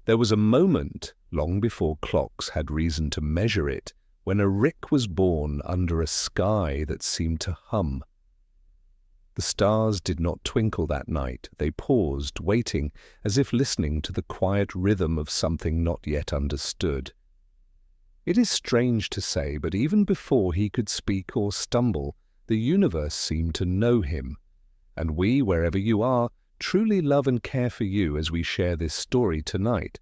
There was a moment, long before clocks had reason to measure it, when a Rick was born under a sky that seemed to hum. The stars did not twinkle that night. They paused, waiting, as if listening to the quiet rhythm of something not yet understood. It is strange to say, but even before he could speak or stumble, the universe seemed to know him. And we, wherever you are, truly love and care for you as we share this story tonight.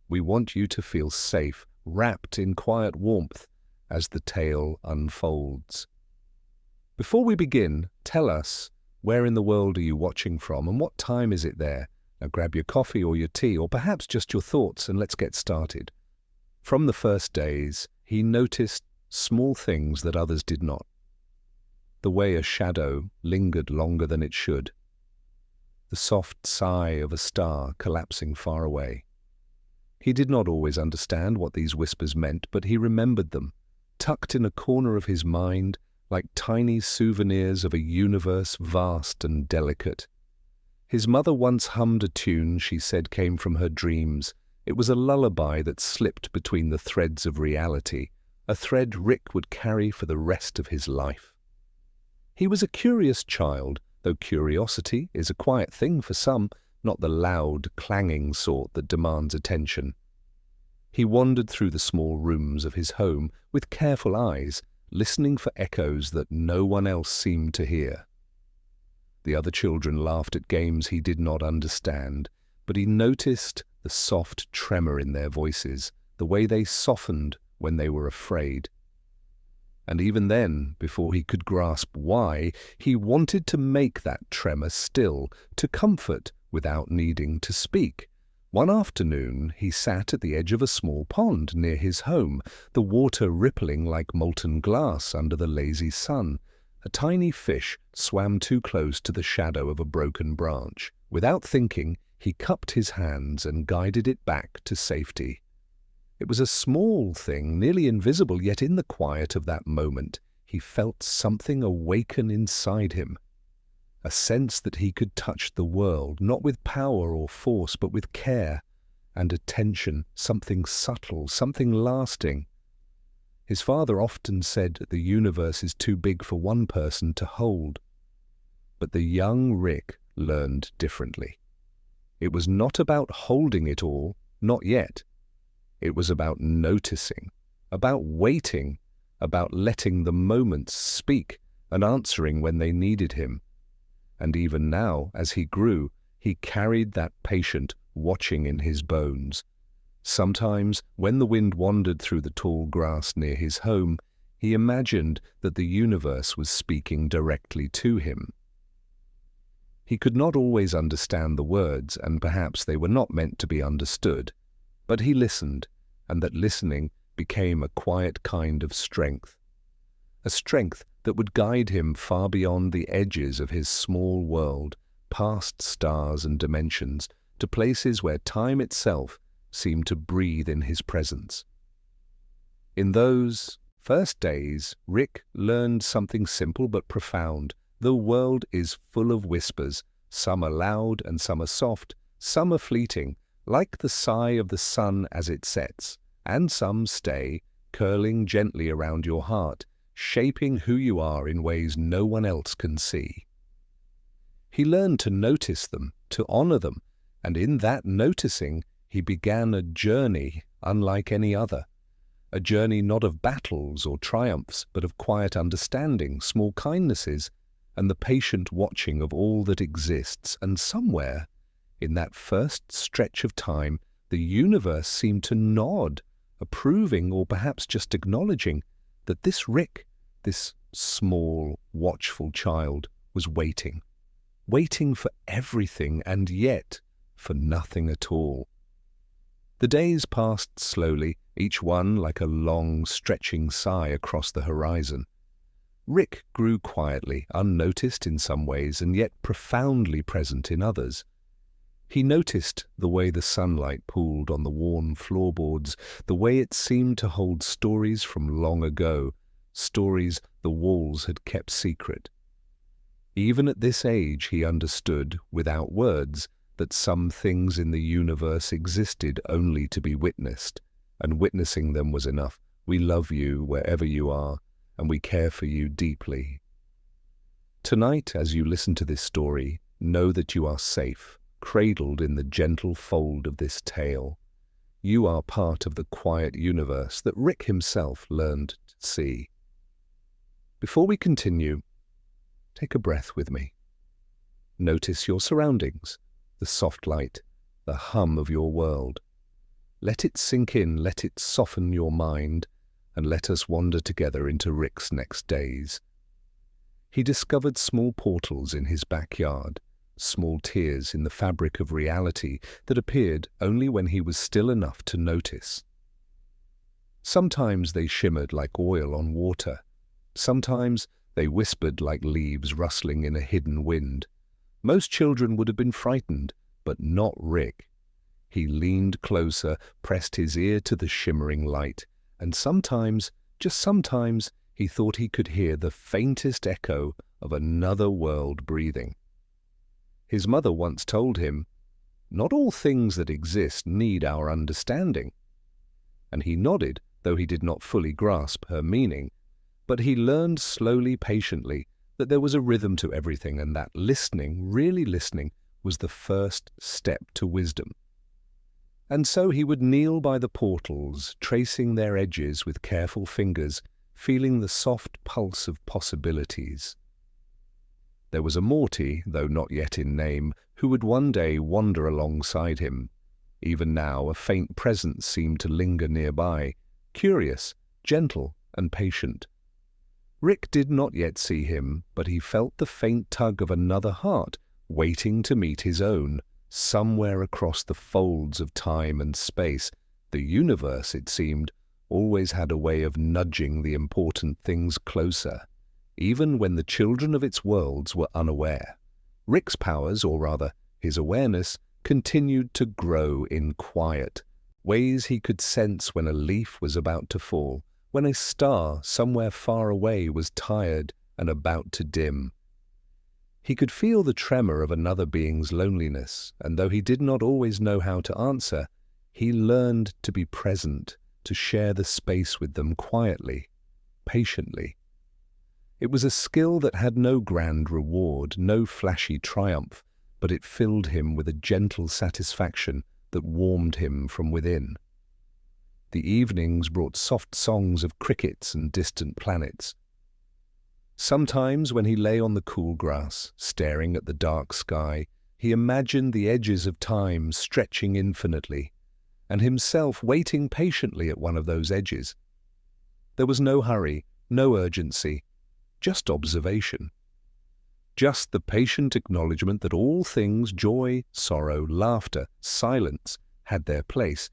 We want you to feel safe, wrapped in quiet warmth as the tale unfolds. Before we begin, tell us, where in the world are you watching from and what time is it there? Now grab your coffee or your tea or perhaps just your thoughts and let's get started. From the first days, he noticed small things that others did not. The way a shadow lingered longer than it should. The soft sigh of a star collapsing far away. He did not always understand what these whispers meant, but he remembered them, tucked in a corner of his mind, like tiny souvenirs of a universe vast and delicate. His mother once hummed a tune she said came from her dreams. It was a lullaby that slipped between the threads of reality, a thread Rick would carry for the rest of his life. He was a curious child, though curiosity is a quiet thing for some, not the loud, clanging sort that demands attention. He wandered through the small rooms of his home with careful eyes, listening for echoes that no one else seemed to hear. The other children laughed at games he did not understand, but he noticed the soft tremor in their voices, the way they softened when they were afraid. And even then, before he could grasp why, he wanted to make that tremor still, to comfort without needing to speak. One afternoon, he sat at the edge of a small pond near his home, the water rippling like molten glass under the lazy sun. A tiny fish swam too close to the shadow of a broken branch. Without thinking, he cupped his hands and guided it back to safety. It was a small thing, nearly invisible, yet in the quiet of that moment, he felt something awaken inside him. A sense that he could touch the world, not with power or force, but with care and attention, something subtle, something lasting. His father often said the universe is too big for one person to hold. But the young Rick learned differently. It was not about holding it all, not yet. It was about noticing, about waiting, about letting the moments speak and answering when they needed him. And even now, as he grew, he carried that patient watching in his bones. Sometimes, when the wind wandered through the tall grass near his home, he imagined that the universe was speaking directly to him. He could not always understand the words, and perhaps they were not meant to be understood, but he listened, and that listening became a quiet kind of strength. A strength that would guide him far beyond the edges of his small world, past stars and dimensions, to places where time itself seemed to breathe in his presence. In those first days, Rick learned something simple but profound. The world is full of whispers. Some are loud and some are soft, some are fleeting, like the sigh of the sun as it sets, and some stay, curling gently around your heart, shaping who you are in ways no one else can see. He learned to notice them, to honor them, and in that noticing, he began a journey unlike any other. A journey not of battles or triumphs, but of quiet understanding, small kindnesses, and the patient watching of all that exists. And somewhere, in that first stretch of time, the universe seemed to nod, approving or perhaps just acknowledging that this Rick, this small, watchful child, was waiting for everything and yet for nothing at all. The days passed slowly, each one like a long, stretching sigh across the horizon. Rick grew quietly, unnoticed in some ways and yet profoundly present in others. He noticed the way the sunlight pooled on the worn floorboards, the way it seemed to hold stories from long ago, stories the walls had kept secret. Even at this age he understood, without words, that some things in the universe existed only to be witnessed, and witnessing them was enough. We love you wherever you are, and we care for you deeply. Tonight, as you listen to this story, know that you are safe, cradled in the gentle fold of this tale. You are part of the quiet universe that Rick himself learned to see. Before we continue, take a breath with me. Notice your surroundings, the soft light, the hum of your world. Let it sink in, let it soften your mind, and let us wander together into Rick's next days. He discovered small portals in his backyard, small tears in the fabric of reality that appeared only when he was still enough to notice. Sometimes they shimmered like oil on water. Sometimes they whispered like leaves rustling in a hidden wind. Most children would have been frightened, but not Rick. He leaned closer, pressed his ear to the shimmering light, and sometimes, just sometimes, he thought he could hear the faintest echo of another world breathing. His mother once told him, "Not all things that exist need our understanding." And he nodded, though he did not fully grasp her meaning. But he learned slowly, patiently, that there was a rhythm to everything, and that listening, really listening, was the first step to wisdom. And so he would kneel by the portals, tracing their edges with careful fingers, feeling the soft pulse of possibilities. There was a Morty, though not yet in name, who would one day wander alongside him. Even now, a faint presence seemed to linger nearby, curious, gentle, and patient. Rick did not yet see him, but he felt the faint tug of another heart, waiting to meet his own, somewhere across the folds of time and space. The universe, it seemed, always had a way of nudging the important things closer, even when the children of its worlds were unaware. Rick's powers, or rather his awareness, continued to grow in quiet ways. He could sense when a leaf was about to fall, when a star somewhere far away was tired and about to dim. He could feel the tremor of another being's loneliness, and though he did not always know how to answer, he learned to be present, to share the space with them quietly, patiently. It was a skill that had no grand reward, no flashy triumph, but it filled him with a gentle satisfaction that warmed him from within. The evenings brought soft songs of crickets and distant planets. Sometimes, when he lay on the cool grass, staring at the dark sky, he imagined the edges of time stretching infinitely, and himself waiting patiently at one of those edges. There was no hurry, no urgency, just observation. Just the patient acknowledgement that all things, joy, sorrow, laughter, silence, had their place.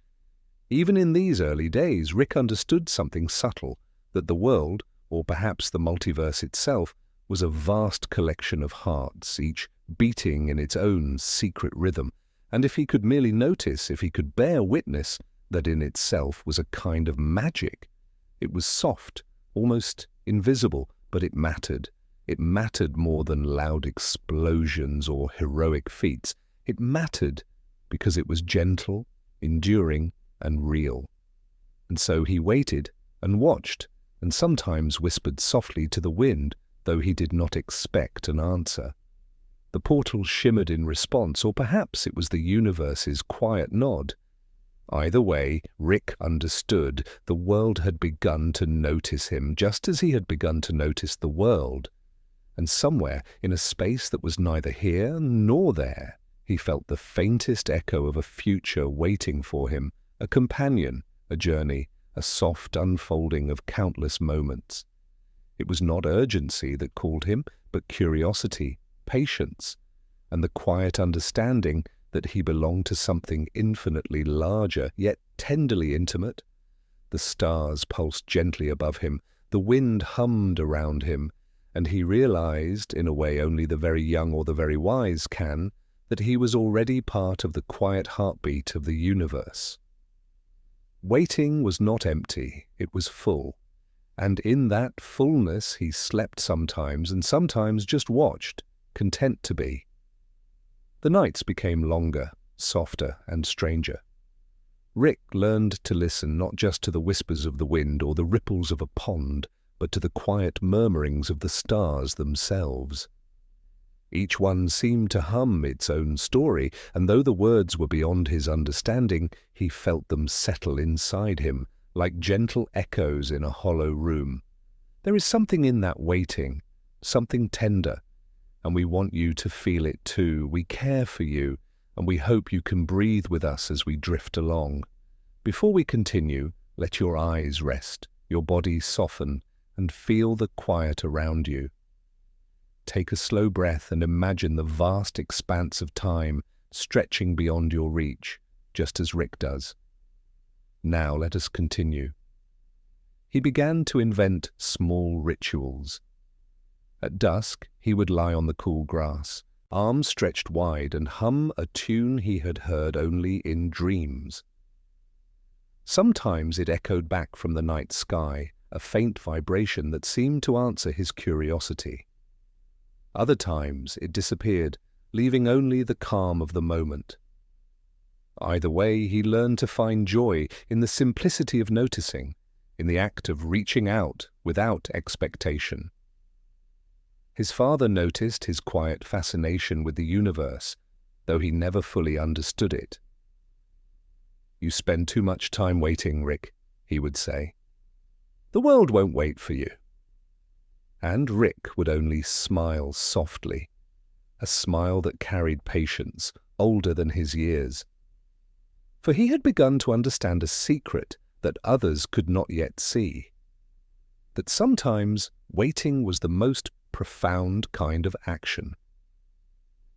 Even in these early days, Rick understood something subtle, that the world, or perhaps the multiverse itself, was a vast collection of hearts, each beating in its own secret rhythm. And if he could merely notice, if he could bear witness, that in itself was a kind of magic. It was soft, almost invisible, but it mattered. It mattered more than loud explosions or heroic feats. It mattered because it was gentle, enduring, and real. And so he waited and watched, and sometimes whispered softly to the wind, though he did not expect an answer. The portal shimmered in response, or perhaps it was the universe's quiet nod. Either way, Rick understood the world had begun to notice him, just as he had begun to notice the world. And somewhere, in a space that was neither here nor there, he felt the faintest echo of a future waiting for him, a companion, a journey, a soft unfolding of countless moments. It was not urgency that called him, but curiosity, patience, and the quiet understanding that he belonged to something infinitely larger, yet tenderly intimate. The stars pulsed gently above him, the wind hummed around him, and he realized, in a way only the very young or the very wise can, that he was already part of the quiet heartbeat of the universe. Waiting was not empty, it was full, and in that fullness he slept sometimes and sometimes just watched, content to be. The nights became longer, softer, and stranger. Rick learned to listen not just to the whispers of the wind or the ripples of a pond, but to the quiet murmurings of the stars themselves. Each one seemed to hum its own story, and though the words were beyond his understanding, he felt them settle inside him, like gentle echoes in a hollow room. There is something in that waiting, something tender, and we want you to feel it too. We care for you, and we hope you can breathe with us as we drift along. Before we continue, let your eyes rest, your body soften, and feel the quiet around you. Take a slow breath and imagine the vast expanse of time stretching beyond your reach, just as Rick does. Now let us continue. He began to invent small rituals. At dusk, he would lie on the cool grass, arms stretched wide, and hum a tune he had heard only in dreams. Sometimes it echoed back from the night sky, a faint vibration that seemed to answer his curiosity. Other times it disappeared, leaving only the calm of the moment. Either way, he learned to find joy in the simplicity of noticing, in the act of reaching out without expectation. His father noticed his quiet fascination with the universe, though he never fully understood it. "You spend too much time waiting, Rick," he would say. "The world won't wait for you." And Rick would only smile softly, a smile that carried patience, older than his years. For he had begun to understand a secret that others could not yet see, that sometimes waiting was the most profound kind of action.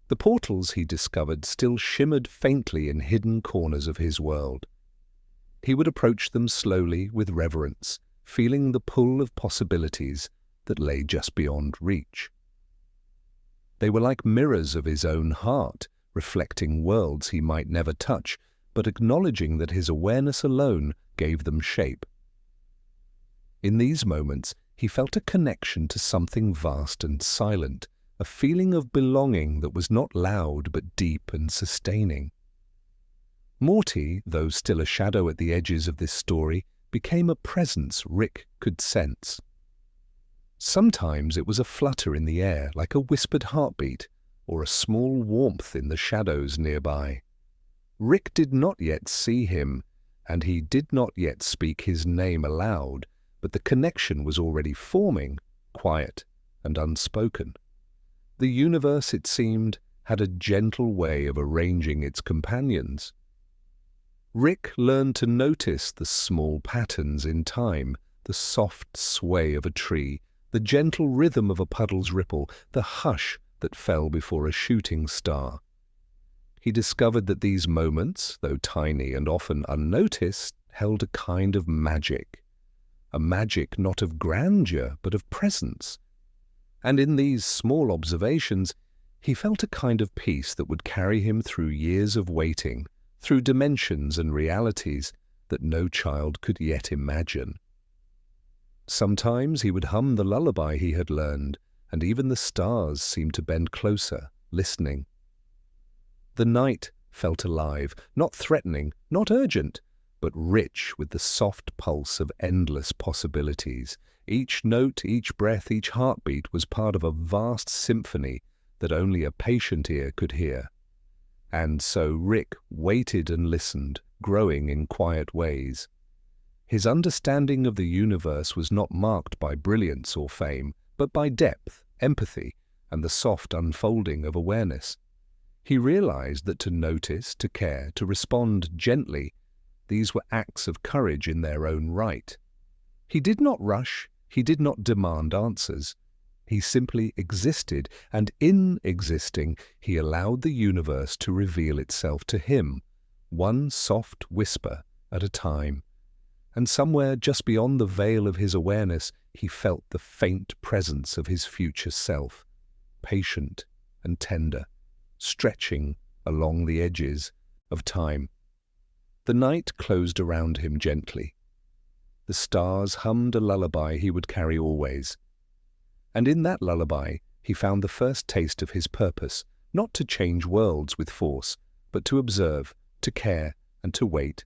The portals, he discovered, still shimmered faintly in hidden corners of his world. He would approach them slowly with reverence, feeling the pull of possibilities that lay just beyond reach. They were like mirrors of his own heart, reflecting worlds he might never touch, but acknowledging that his awareness alone gave them shape. In these moments, he felt a connection to something vast and silent, a feeling of belonging that was not loud but deep and sustaining. Morty, though still a shadow at the edges of this story, became a presence Rick could sense. Sometimes it was a flutter in the air, like a whispered heartbeat, or a small warmth in the shadows nearby. Rick did not yet see him, and he did not yet speak his name aloud, but the connection was already forming, quiet and unspoken. The universe, it seemed, had a gentle way of arranging its companions. Rick learned to notice the small patterns in time, the soft sway of a tree, the gentle rhythm of a puddle's ripple, the hush that fell before a shooting star. He discovered that these moments, though tiny and often unnoticed, held a kind of magic. A magic not of grandeur, but of presence. And in these small observations, he felt a kind of peace that would carry him through years of waiting, through dimensions and realities that no child could yet imagine. Sometimes he would hum the lullaby he had learned, and even the stars seemed to bend closer, listening. The night felt alive, not threatening, not urgent, but rich with the soft pulse of endless possibilities. Each note, each breath, each heartbeat was part of a vast symphony that only a patient ear could hear. And so Rick waited and listened, growing in quiet ways. His understanding of the universe was not marked by brilliance or fame, but by depth, empathy, and the soft unfolding of awareness. He realized that to notice, to care, to respond gently, these were acts of courage in their own right. He did not rush, he did not demand answers. He simply existed, and in existing, he allowed the universe to reveal itself to him, one soft whisper at a time. And somewhere just beyond the veil of his awareness, he felt the faint presence of his future self, patient and tender, stretching along the edges of time. The night closed around him gently. The stars hummed a lullaby he would carry always. And in that lullaby, he found the first taste of his purpose, not to change worlds with force, but to observe, to care, and to wait.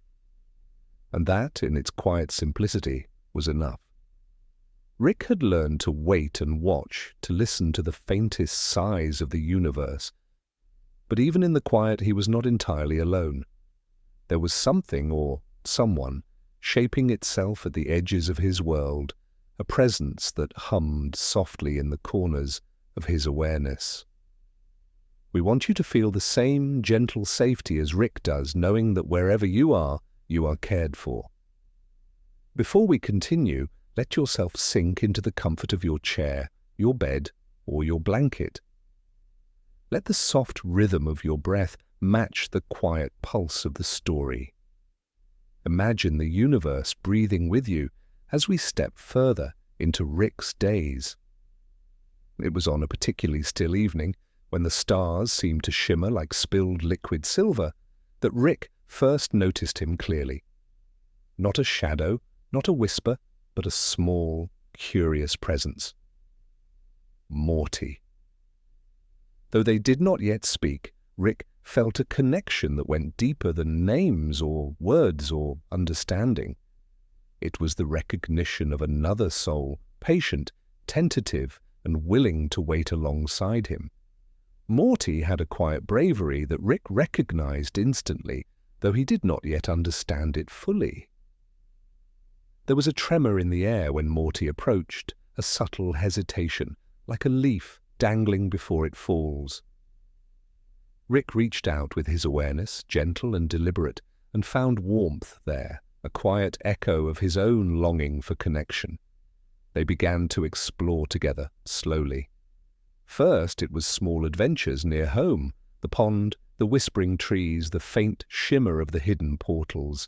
And that, in its quiet simplicity, was enough. Rick had learned to wait and watch, to listen to the faintest sighs of the universe. But even in the quiet, he was not entirely alone. There was something, or someone, shaping itself at the edges of his world, a presence that hummed softly in the corners of his awareness. We want you to feel the same gentle safety as Rick does, knowing that wherever you are cared for. Before we continue, let yourself sink into the comfort of your chair, your bed, or your blanket. Let the soft rhythm of your breath match the quiet pulse of the story. Imagine the universe breathing with you as we step further into Rick's days. It was on a particularly still evening, when the stars seemed to shimmer like spilled liquid silver, that Rick first noticed him clearly. Not a shadow, not a whisper, but a small, curious presence. Morty. Though they did not yet speak, Rick felt a connection that went deeper than names or words or understanding. It was the recognition of another soul, patient, tentative, and willing to wait alongside him. Morty had a quiet bravery that Rick recognized instantly, though he did not yet understand it fully. There was a tremor in the air when Morty approached, a subtle hesitation, like a leaf dangling before it falls. Rick reached out with his awareness, gentle and deliberate, and found warmth there, a quiet echo of his own longing for connection. They began to explore together, slowly. First, it was small adventures near home, the pond, the whispering trees, the faint shimmer of the hidden portals.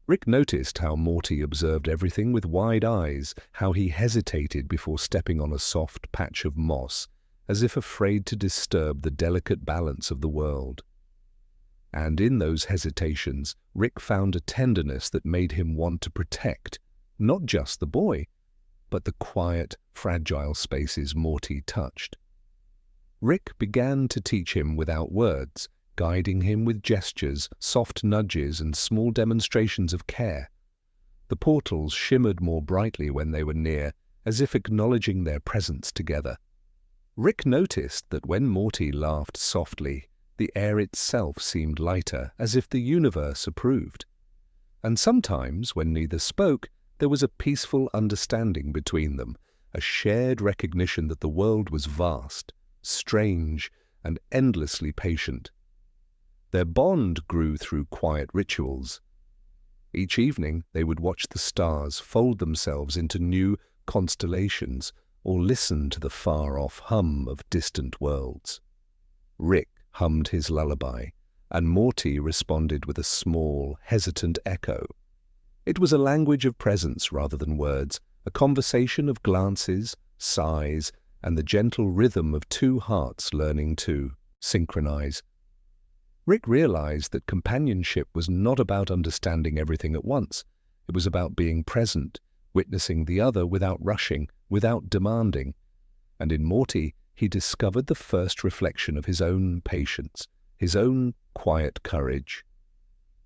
Rick noticed how Morty observed everything with wide eyes, how he hesitated before stepping on a soft patch of moss, as if afraid to disturb the delicate balance of the world. And in those hesitations, Rick found a tenderness that made him want to protect, not just the boy, but the quiet, fragile spaces Morty touched. Rick began to teach him without words, guiding him with gestures, soft nudges, and small demonstrations of care. The portals shimmered more brightly when they were near, as if acknowledging their presence together. Rick noticed that when Morty laughed softly, the air itself seemed lighter, as if the universe approved. And sometimes, when neither spoke, there was a peaceful understanding between them, a shared recognition that the world was vast, strange, and endlessly patient. Their bond grew through quiet rituals. Each evening they would watch the stars fold themselves into new constellations or listen to the far-off hum of distant worlds. Rick hummed his lullaby, and Morty responded with a small, hesitant echo. It was a language of presence rather than words, a conversation of glances, sighs, and the gentle rhythm of two hearts learning to synchronize. Rick realized that companionship was not about understanding everything at once. It was about being present, witnessing the other without rushing, without demanding. And in Morty, he discovered the first reflection of his own patience, his own quiet courage.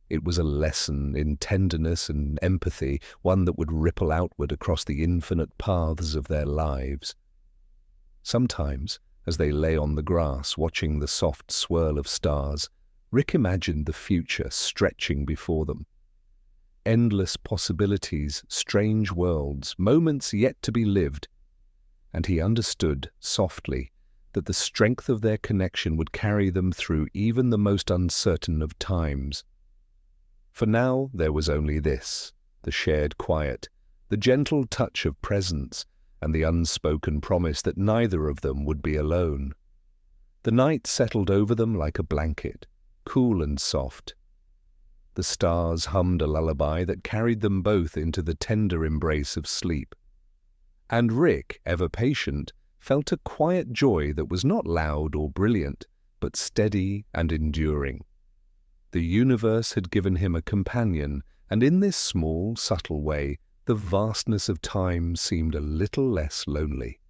It was a lesson in tenderness and empathy, one that would ripple outward across the infinite paths of their lives. Sometimes, as they lay on the grass watching the soft swirl of stars, Rick imagined the future stretching before them. Endless possibilities, strange worlds, moments yet to be lived. And he understood, softly, that the strength of their connection would carry them through even the most uncertain of times. For now there was only this, the shared quiet, the gentle touch of presence, and the unspoken promise that neither of them would be alone. The night settled over them like a blanket, cool and soft. The stars hummed a lullaby that carried them both into the tender embrace of sleep. And Rick, ever patient, felt a quiet joy that was not loud or brilliant, but steady and enduring. The universe had given him a companion, and in this small, subtle way, the vastness of time seemed a little less lonely.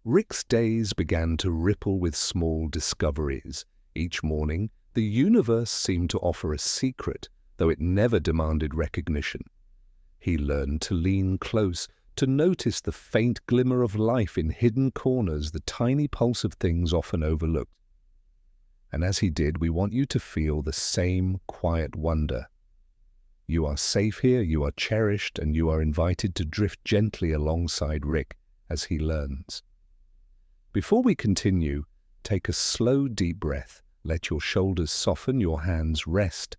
Rick's days began to ripple with small discoveries. Each morning, the universe seemed to offer a secret, though it never demanded recognition. He learned to lean close, to notice the faint glimmer of life in hidden corners, the tiny pulse of things often overlooked. And as he did, we want you to feel the same quiet wonder. You are safe here, you are cherished, and you are invited to drift gently alongside Rick as he learns. Before we continue, take a slow, deep breath. Let your shoulders soften, your hands rest.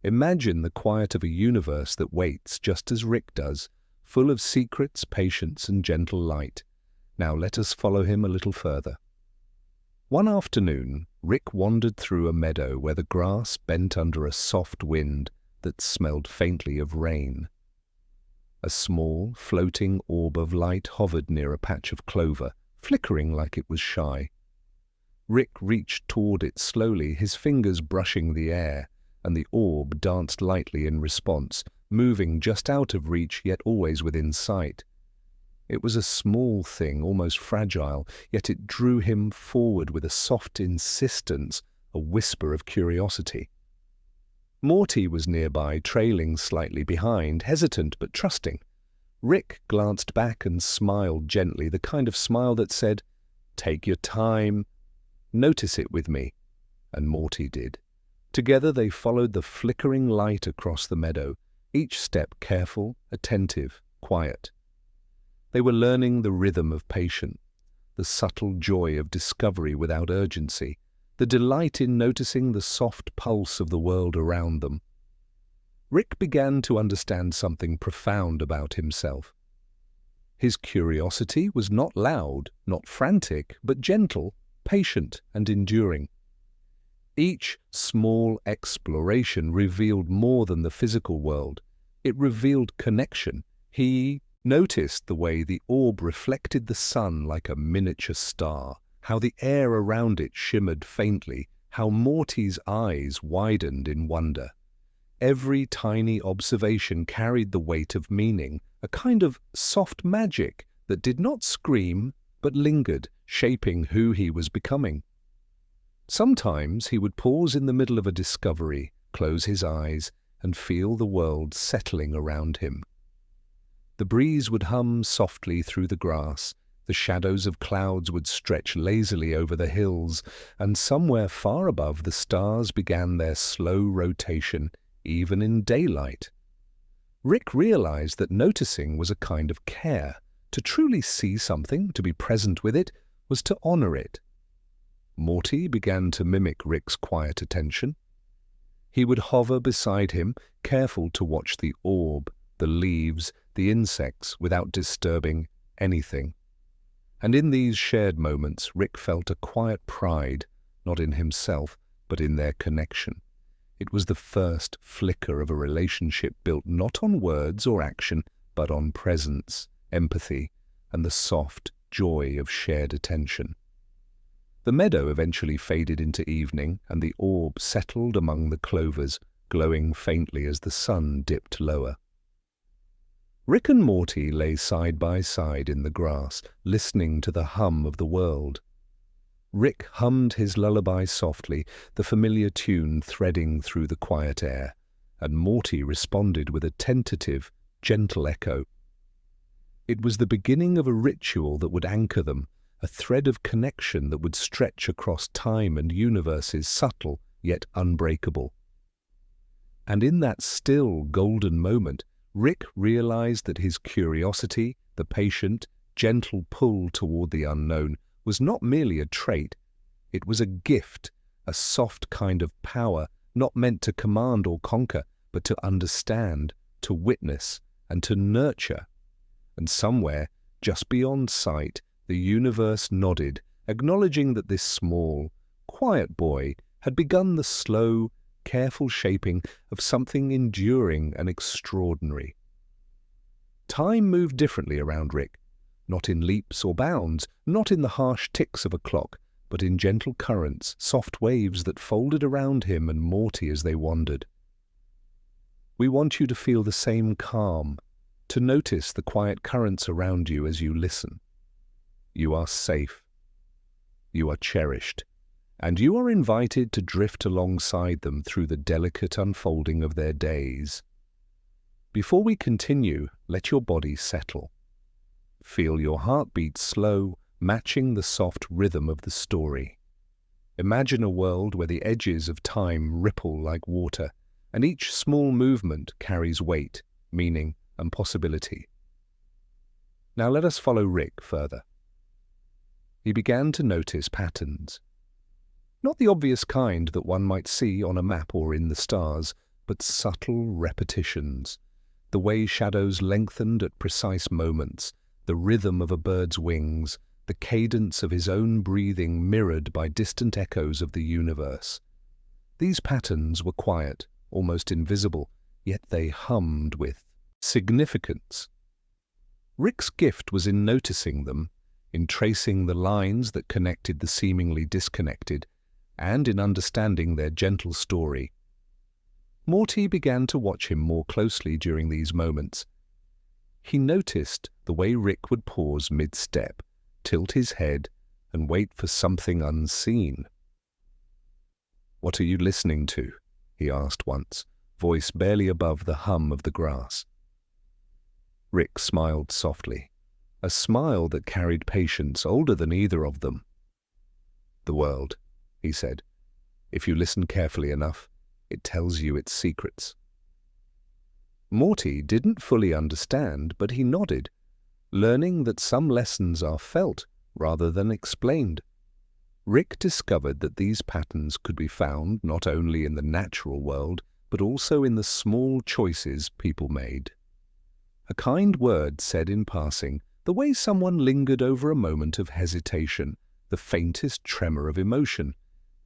Imagine the quiet of a universe that waits just as Rick does, full of secrets, patience, and gentle light. Now let us follow him a little further. One afternoon, Rick wandered through a meadow where the grass bent under a soft wind that smelled faintly of rain. A small, floating orb of light hovered near a patch of clover, flickering like it was shy. Rick reached toward it slowly, his fingers brushing the air, and the orb danced lightly in response, moving just out of reach yet always within sight. It was a small thing, almost fragile, yet it drew him forward with a soft insistence, a whisper of curiosity. Morty was nearby, trailing slightly behind, hesitant but trusting. Rick glanced back and smiled gently, the kind of smile that said, "Take your time. Notice it with me." And Morty did. Together they followed the flickering light across the meadow, each step careful, attentive, quiet. They were learning the rhythm of patience, the subtle joy of discovery without urgency, the delight in noticing the soft pulse of the world around them. Rick began to understand something profound about himself. His curiosity was not loud, not frantic, but gentle, patient, and enduring. Each small exploration revealed more than the physical world. It revealed connection. He noticed the way the orb reflected the sun like a miniature star, how the air around it shimmered faintly, how Morty's eyes widened in wonder. Every tiny observation carried the weight of meaning, a kind of soft magic that did not scream but lingered, shaping who he was becoming. Sometimes he would pause in the middle of a discovery, close his eyes, and feel the world settling around him. The breeze would hum softly through the grass, the shadows of clouds would stretch lazily over the hills, and somewhere far above the stars began their slow rotation, even in daylight. Rick realized that noticing was a kind of care. To truly see something, to be present with it, was to honor it. Morty began to mimic Rick's quiet attention. He would hover beside him, careful to watch the orb, the leaves, the insects, without disturbing anything. And in these shared moments, Rick felt a quiet pride, not in himself, but in their connection. It was the first flicker of a relationship built not on words or action, but on presence, empathy, and the soft joy of shared attention. The meadow eventually faded into evening, and the orb settled among the clovers, glowing faintly as the sun dipped lower. Rick and Morty lay side by side in the grass, listening to the hum of the world. Rick hummed his lullaby softly, the familiar tune threading through the quiet air, and Morty responded with a tentative, gentle echo. It was the beginning of a ritual that would anchor them, a thread of connection that would stretch across time and universes, subtle yet unbreakable. And in that still, golden moment, Rick realized that his curiosity, the patient, gentle pull toward the unknown, was not merely a trait. It was a gift, a soft kind of power, not meant to command or conquer, but to understand, to witness, and to nurture. And somewhere, just beyond sight, the universe nodded, acknowledging that this small, quiet boy had begun the slow, careful shaping of something enduring and extraordinary. Time moved differently around Rick, not in leaps or bounds, not in the harsh ticks of a clock, but in gentle currents, soft waves that folded around him and Morty as they wandered. We want you to feel the same calm, to notice the quiet currents around you as you listen. You are safe. You are cherished. And you are invited to drift alongside them through the delicate unfolding of their days. Before we continue, let your body settle. Feel your heartbeat slow, matching the soft rhythm of the story. Imagine a world where the edges of time ripple like water, and each small movement carries weight, meaning, and possibility. Now let us follow Rick further. He began to notice patterns. Not the obvious kind that one might see on a map or in the stars, but subtle repetitions. The way shadows lengthened at precise moments, the rhythm of a bird's wings, the cadence of his own breathing mirrored by distant echoes of the universe. These patterns were quiet, almost invisible, yet they hummed with significance. Rick's gift was in noticing them, in tracing the lines that connected the seemingly disconnected, and in understanding their gentle story. Morty began to watch him more closely during these moments. He noticed the way Rick would pause mid-step, tilt his head, and wait for something unseen. "What are you listening to?" he asked once, voice barely above the hum of the grass. Rick smiled softly, a smile that carried patience older than either of them. "The world," he said. "If you listen carefully enough, it tells you its secrets." Morty didn't fully understand, but he nodded, learning that some lessons are felt rather than explained. Rick discovered that these patterns could be found not only in the natural world, but also in the small choices people made. A kind word said in passing, the way someone lingered over a moment of hesitation, the faintest tremor of emotion.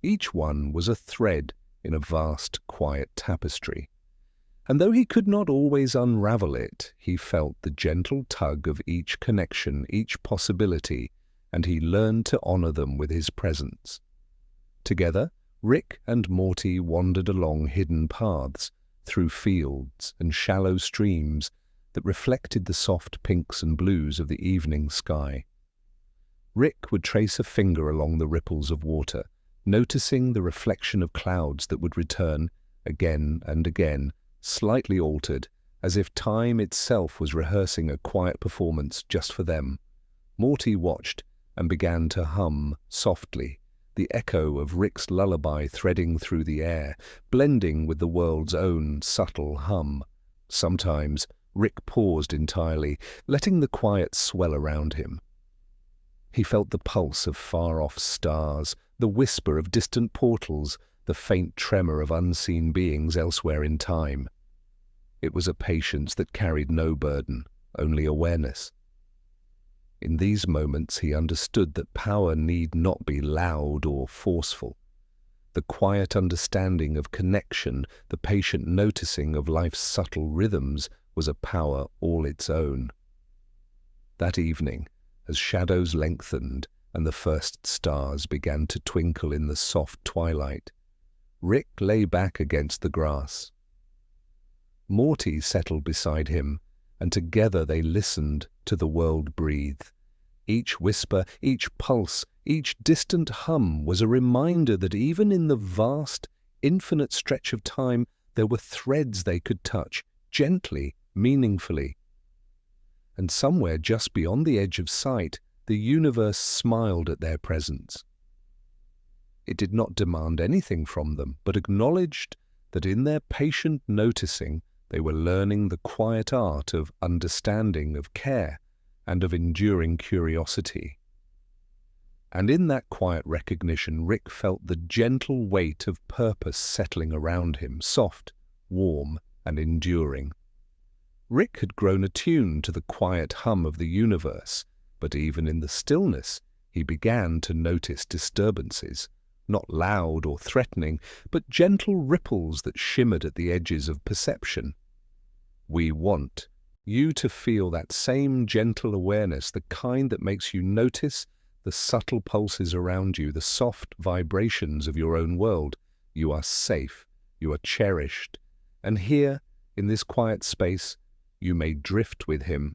Each one was a thread in a vast, quiet tapestry. And though he could not always unravel it, he felt the gentle tug of each connection, each possibility, and he learned to honor them with his presence. Together, Rick and Morty wandered along hidden paths, through fields and shallow streams that reflected the soft pinks and blues of the evening sky. Rick would trace a finger along the ripples of water, noticing the reflection of clouds that would return again and again, slightly altered, as if time itself was rehearsing a quiet performance just for them. Morty watched and began to hum softly, the echo of Rick's lullaby threading through the air, blending with the world's own subtle hum. Sometimes Rick paused entirely, letting the quiet swell around him. He felt the pulse of far-off stars, the whisper of distant portals, the faint tremor of unseen beings elsewhere in time. It was a patience that carried no burden, only awareness. In these moments he understood that power need not be loud or forceful. The quiet understanding of connection, the patient noticing of life's subtle rhythms, was a power all its own. That evening, as shadows lengthened and the first stars began to twinkle in the soft twilight, Rick lay back against the grass. Morty settled beside him, and together they listened to the world breathe. Each whisper, each pulse, each distant hum was a reminder that even in the vast, infinite stretch of time, there were threads they could touch, gently, meaningfully. And somewhere just beyond the edge of sight, the universe smiled at their presence. It did not demand anything from them, but acknowledged that in their patient noticing, they were learning the quiet art of understanding, of care, and of enduring curiosity. And in that quiet recognition, Rick felt the gentle weight of purpose settling around him, soft, warm, and enduring. Rick had grown attuned to the quiet hum of the universe, but even in the stillness, he began to notice disturbances, not loud or threatening, but gentle ripples that shimmered at the edges of perception. We want you to feel that same gentle awareness, the kind that makes you notice the subtle pulses around you, the soft vibrations of your own world. You are safe, you are cherished, and here, in this quiet space, you may drift with him.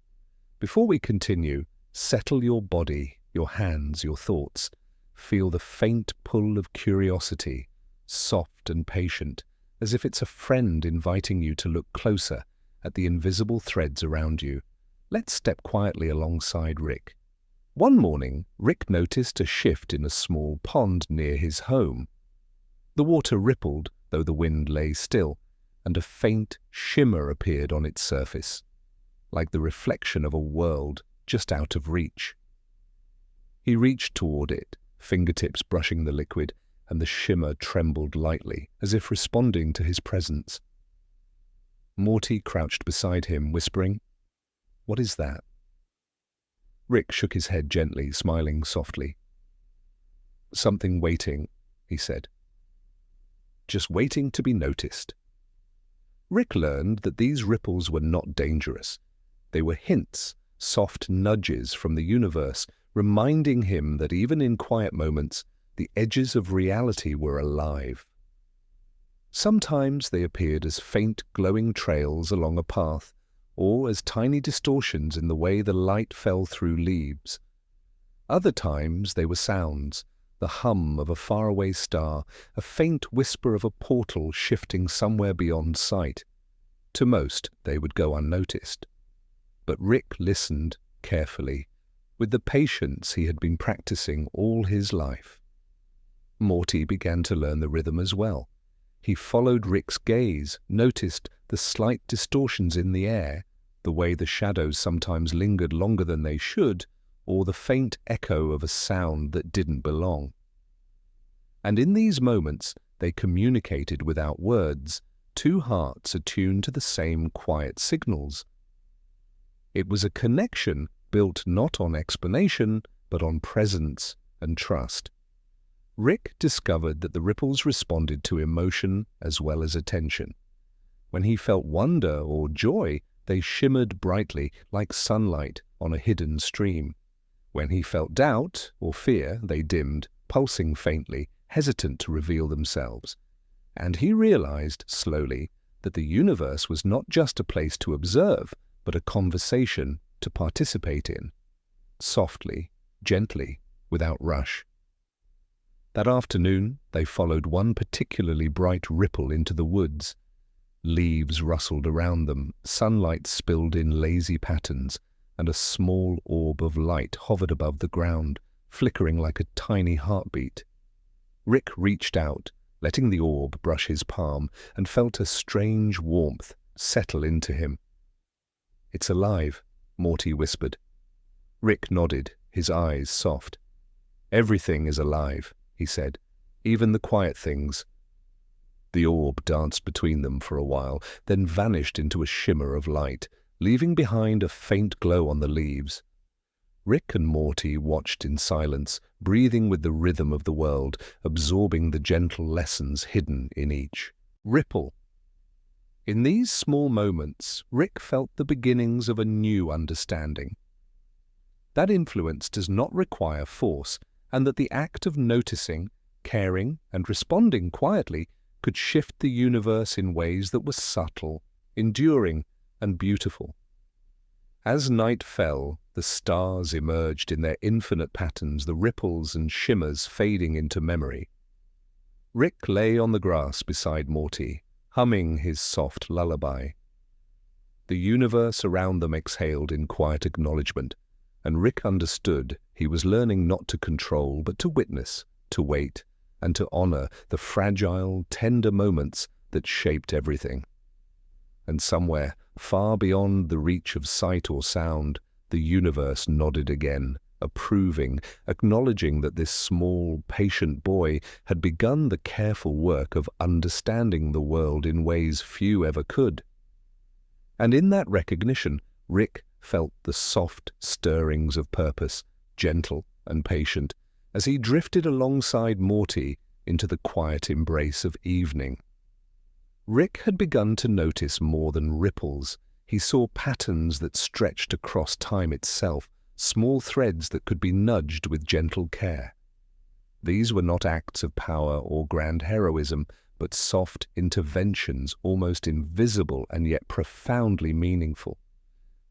Before we continue, settle your body, your hands, your thoughts. Feel the faint pull of curiosity, soft and patient, as if it's a friend inviting you to look closer at the invisible threads around you. Let's step quietly alongside Rick. One morning, Rick noticed a shift in a small pond near his home. The water rippled, though the wind lay still, and a faint shimmer appeared on its surface, like the reflection of a world just out of reach. He reached toward it, fingertips brushing the liquid, and the shimmer trembled lightly, as if responding to his presence. Morty crouched beside him, whispering, "What is that?" Rick shook his head gently, smiling softly. "Something waiting," he said. "Just waiting to be noticed." Rick learned that these ripples were not dangerous. They were hints, soft nudges from the universe, reminding him that even in quiet moments, the edges of reality were alive. Sometimes they appeared as faint glowing trails along a path, or as tiny distortions in the way the light fell through leaves. Other times they were sounds, the hum of a faraway star, a faint whisper of a portal shifting somewhere beyond sight. To most, they would go unnoticed. But Rick listened carefully, with the patience he had been practicing all his life. Morty began to learn the rhythm as well. He followed Rick's gaze, noticed the slight distortions in the air, the way the shadows sometimes lingered longer than they should, or the faint echo of a sound that didn't belong. And in these moments, they communicated without words, two hearts attuned to the same quiet signals. It was a connection built not on explanation, but on presence and trust. Rick discovered that the ripples responded to emotion as well as attention. When he felt wonder or joy, they shimmered brightly like sunlight on a hidden stream. When he felt doubt or fear, they dimmed, pulsing faintly, hesitant to reveal themselves. And he realized, slowly, that the universe was not just a place to observe, but a conversation to participate in. Softly, gently, without rush. That afternoon, they followed one particularly bright ripple into the woods. Leaves rustled around them, sunlight spilled in lazy patterns, and a small orb of light hovered above the ground, flickering like a tiny heartbeat. Rick reached out, letting the orb brush his palm, and felt a strange warmth settle into him. "It's alive," Morty whispered. Rick nodded, his eyes soft. "Everything is alive," he said, "even the quiet things." The orb danced between them for a while, then vanished into a shimmer of light, leaving behind a faint glow on the leaves. Rick and Morty watched in silence, breathing with the rhythm of the world, absorbing the gentle lessons hidden in each ripple. In these small moments, Rick felt the beginnings of a new understanding. That influence does not require force, and that the act of noticing, caring, and responding quietly could shift the universe in ways that were subtle, enduring, and beautiful. As night fell, the stars emerged in their infinite patterns, the ripples and shimmers fading into memory. Rick lay on the grass beside Morty, humming his soft lullaby. The universe around them exhaled in quiet acknowledgement, and Rick understood he was learning not to control but to witness, to wait, and to honor the fragile, tender moments that shaped everything. And somewhere, far beyond the reach of sight or sound, the universe nodded again, approving, acknowledging that this small, patient boy had begun the careful work of understanding the world in ways few ever could. And in that recognition, Rick felt the soft stirrings of purpose, gentle and patient, as he drifted alongside Morty into the quiet embrace of evening. Rick had begun to notice more than ripples. He saw patterns that stretched across time itself, small threads that could be nudged with gentle care. These were not acts of power or grand heroism, but soft interventions, almost invisible and yet profoundly meaningful.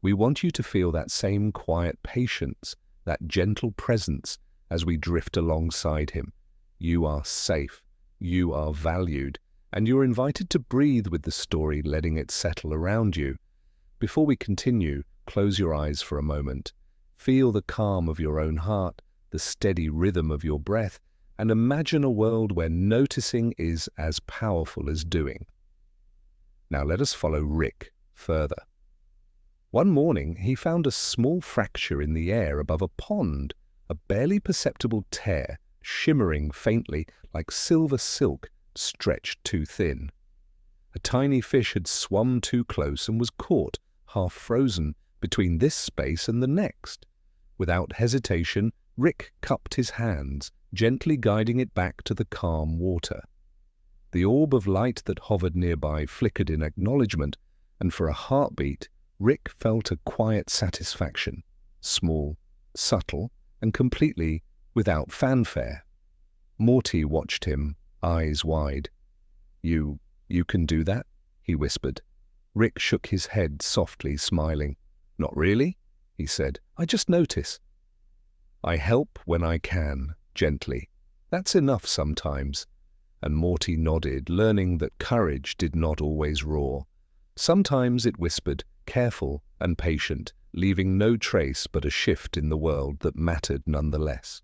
We want you to feel that same quiet patience, that gentle presence as we drift alongside him. You are safe, you are valued, and you're invited to breathe with the story, letting it settle around you. Before we continue, close your eyes for a moment. Feel the calm of your own heart, the steady rhythm of your breath, and imagine a world where noticing is as powerful as doing. Now let us follow Rick further. One morning, he found a small fracture in the air above a pond, a barely perceptible tear, shimmering faintly like silver silk stretched too thin. A tiny fish had swum too close and was caught, half frozen, between this space and the next. Without hesitation, Rick cupped his hands, gently guiding it back to the calm water. The orb of light that hovered nearby flickered in acknowledgement, and for a heartbeat, Rick felt a quiet satisfaction, small, subtle, and completely without fanfare. Morty watched him, eyes wide. You can do that?" he whispered. Rick shook his head softly, smiling. "Not really," he said. "I just notice. I help when I can, gently. That's enough sometimes." And Morty nodded, learning that courage did not always roar. Sometimes it whispered, careful and patient, leaving no trace but a shift in the world that mattered nonetheless.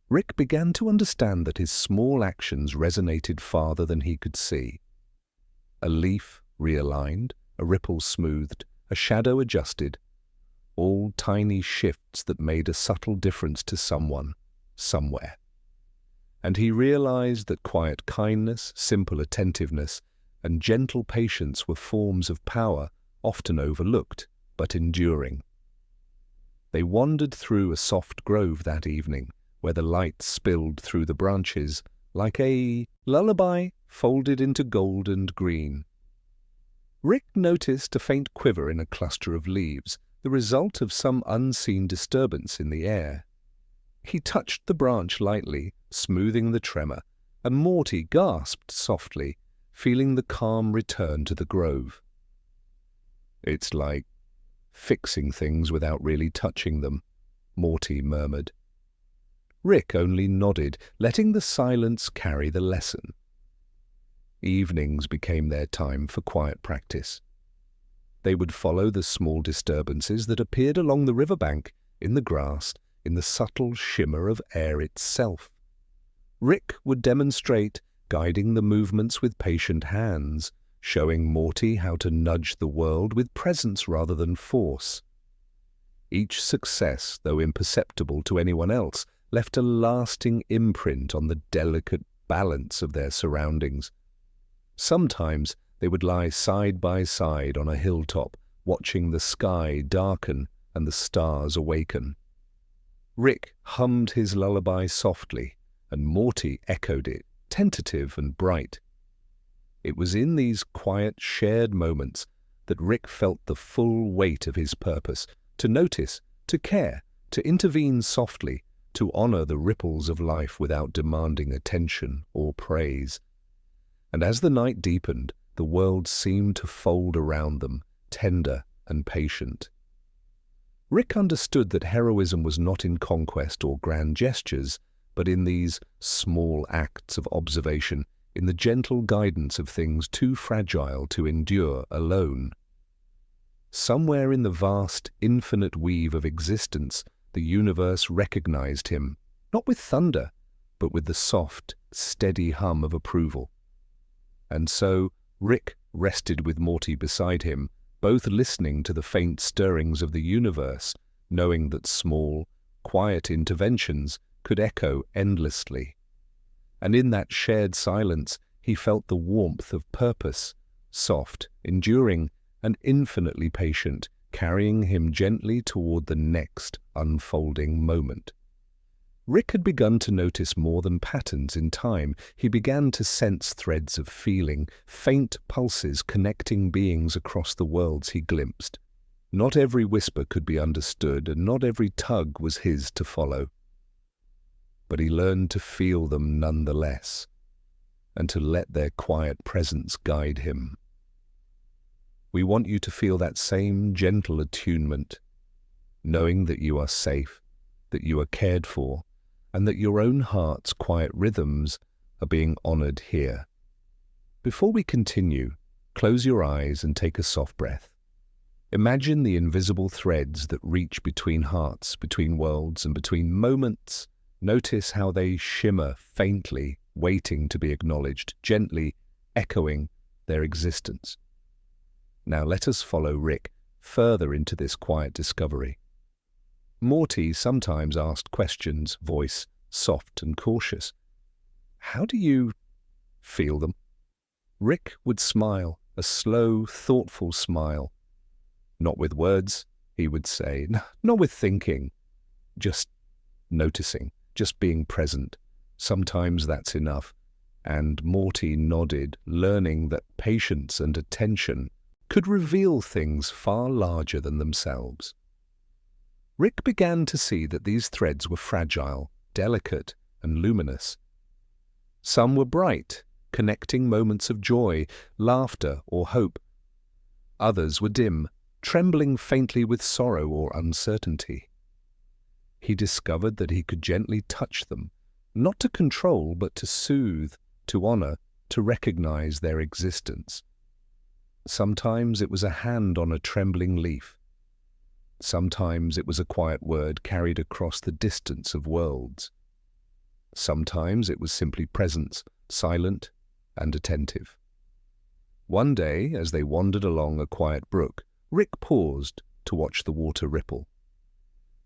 Rick began to understand that his small actions resonated farther than he could see. A leaf realigned, a ripple smoothed, a shadow adjusted, all tiny shifts that made a subtle difference to someone, somewhere. And he realized that quiet kindness, simple attentiveness, and gentle patience were forms of power often overlooked, but enduring. They wandered through a soft grove that evening, where the light spilled through the branches like a lullaby folded into gold and green. Rick noticed a faint quiver in a cluster of leaves, the result of some unseen disturbance in the air. He touched the branch lightly, smoothing the tremor, and Morty gasped softly, feeling the calm return to the grove. "It's like fixing things without really touching them," Morty murmured. Rick only nodded, letting the silence carry the lesson. Evenings became their time for quiet practice. They would follow the small disturbances that appeared along the riverbank, in the grass, in the subtle shimmer of air itself. Rick would demonstrate, guiding the movements with patient hands, showing Morty how to nudge the world with presence rather than force. Each success, though imperceptible to anyone else, left a lasting imprint on the delicate balance of their surroundings. Sometimes they would lie side by side on a hilltop, watching the sky darken and the stars awaken. Rick hummed his lullaby softly, and Morty echoed it, tentative and bright. It was in these quiet, shared moments that Rick felt the full weight of his purpose, to notice, to care, to intervene softly, to honor the ripples of life without demanding attention or praise. And as the night deepened, the world seemed to fold around them, tender and patient. Rick understood that heroism was not in conquest or grand gestures, but in these small acts of observation, in the gentle guidance of things too fragile to endure alone. Somewhere in the vast, infinite weave of existence, the universe recognized him, not with thunder, but with the soft, steady hum of approval. And so Rick rested with Morty beside him, both listening to the faint stirrings of the universe, knowing that small, quiet interventions could echo endlessly. And in that shared silence, he felt the warmth of purpose, soft, enduring, and infinitely patient, carrying him gently toward the next unfolding moment. Rick had begun to notice more than patterns in time. He began to sense threads of feeling, faint pulses connecting beings across the worlds he glimpsed. Not every whisper could be understood, and not every tug was his to follow. But he learned to feel them nonetheless, and to let their quiet presence guide him. We want you to feel that same gentle attunement. knowing that you are safe, that you are cared for, and that your own heart's quiet rhythms are being honored here. Before we continue, close your eyes and take a soft breath. Imagine the invisible threads that reach between hearts, between worlds, and between moments. Notice how they shimmer faintly, waiting to be acknowledged, gently echoing their existence. Now let us follow Rick further into this quiet discovery. Morty sometimes asked questions, voice soft and cautious. How do you feel them? Rick would smile, a slow, thoughtful smile. Not with words, he would say, not with thinking, just noticing, just being present. Sometimes that's enough. And Morty nodded, learning that patience and attention could reveal things far larger than themselves. Rick began to see that these threads were fragile, delicate, and luminous. Some were bright, connecting moments of joy, laughter, or hope. Others were dim, trembling faintly with sorrow or uncertainty. He discovered that he could gently touch them, not to control, but to soothe, to honor, to recognize their existence. Sometimes it was a hand on a trembling leaf. Sometimes it was a quiet word carried across the distance of worlds. Sometimes it was simply presence, silent and attentive. One day, as they wandered along a quiet brook, Rick paused to watch the water ripple.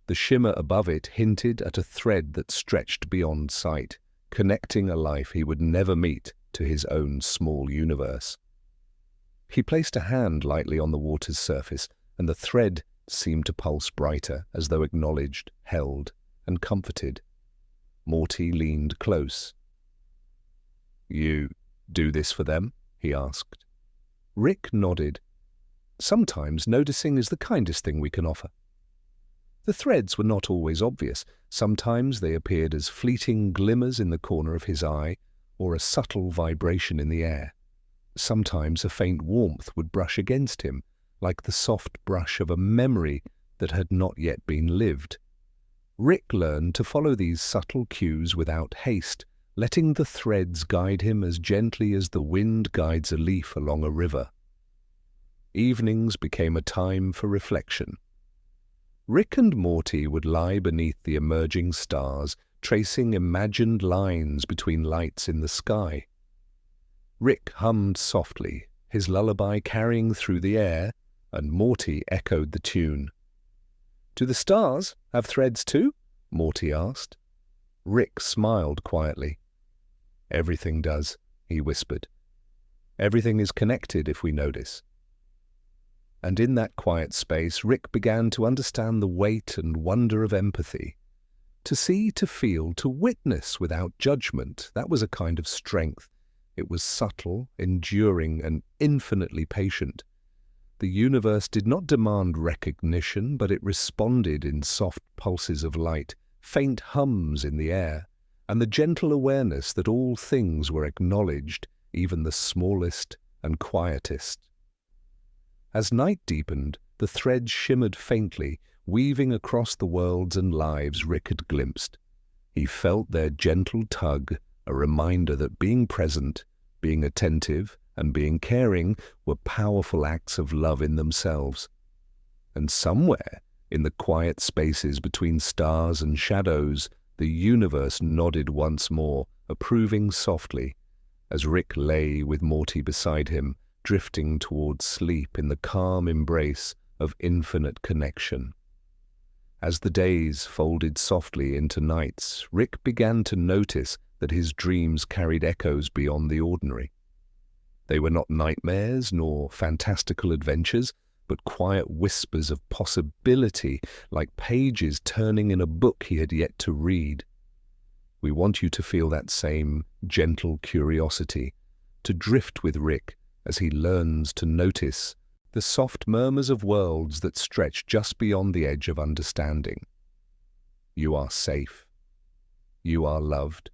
The shimmer above it hinted at a thread that stretched beyond sight, connecting a life he would never meet to his own small universe. He placed a hand lightly on the water's surface, and the thread seemed to pulse brighter, as though acknowledged, held, and comforted. Morty leaned close. "You do this for them?" he asked. Rick nodded. "Sometimes noticing is the kindest thing we can offer." The threads were not always obvious. Sometimes they appeared as fleeting glimmers in the corner of his eye, or a subtle vibration in the air. Sometimes a faint warmth would brush against him, like the soft brush of a memory that had not yet been lived. Rick learned to follow these subtle cues without haste, letting the threads guide him as gently as the wind guides a leaf along a river. Evenings became a time for reflection. Rick and Morty would lie beneath the emerging stars, tracing imagined lines between lights in the sky. Rick hummed softly, his lullaby carrying through the air, and Morty echoed the tune. "Do the stars have threads too?" Morty asked. Rick smiled quietly. "Everything does," he whispered. "Everything is connected if we notice." And in that quiet space, Rick began to understand the weight and wonder of empathy. To see, to feel, to witness without judgment, that was a kind of strength. It was subtle, enduring, and infinitely patient. The universe did not demand recognition, but it responded in soft pulses of light, faint hums in the air, and the gentle awareness that all things were acknowledged, even the smallest and quietest. As night deepened, the threads shimmered faintly, weaving across the worlds and lives Rick had glimpsed. He felt their gentle tug, a reminder that being present, being attentive, and being caring were powerful acts of love in themselves. And somewhere, in the quiet spaces between stars and shadows, the universe nodded once more, approving softly, as Rick lay with Morty beside him, drifting towards sleep in the calm embrace of infinite connection. As the days folded softly into nights, Rick began to notice that his dreams carried echoes beyond the ordinary. They were not nightmares nor fantastical adventures, but quiet whispers of possibility, like pages turning in a book he had yet to read. We want you to feel that same gentle curiosity, to drift with Rick as he learns to notice the soft murmurs of worlds that stretch just beyond the edge of understanding. You are safe. You are loved.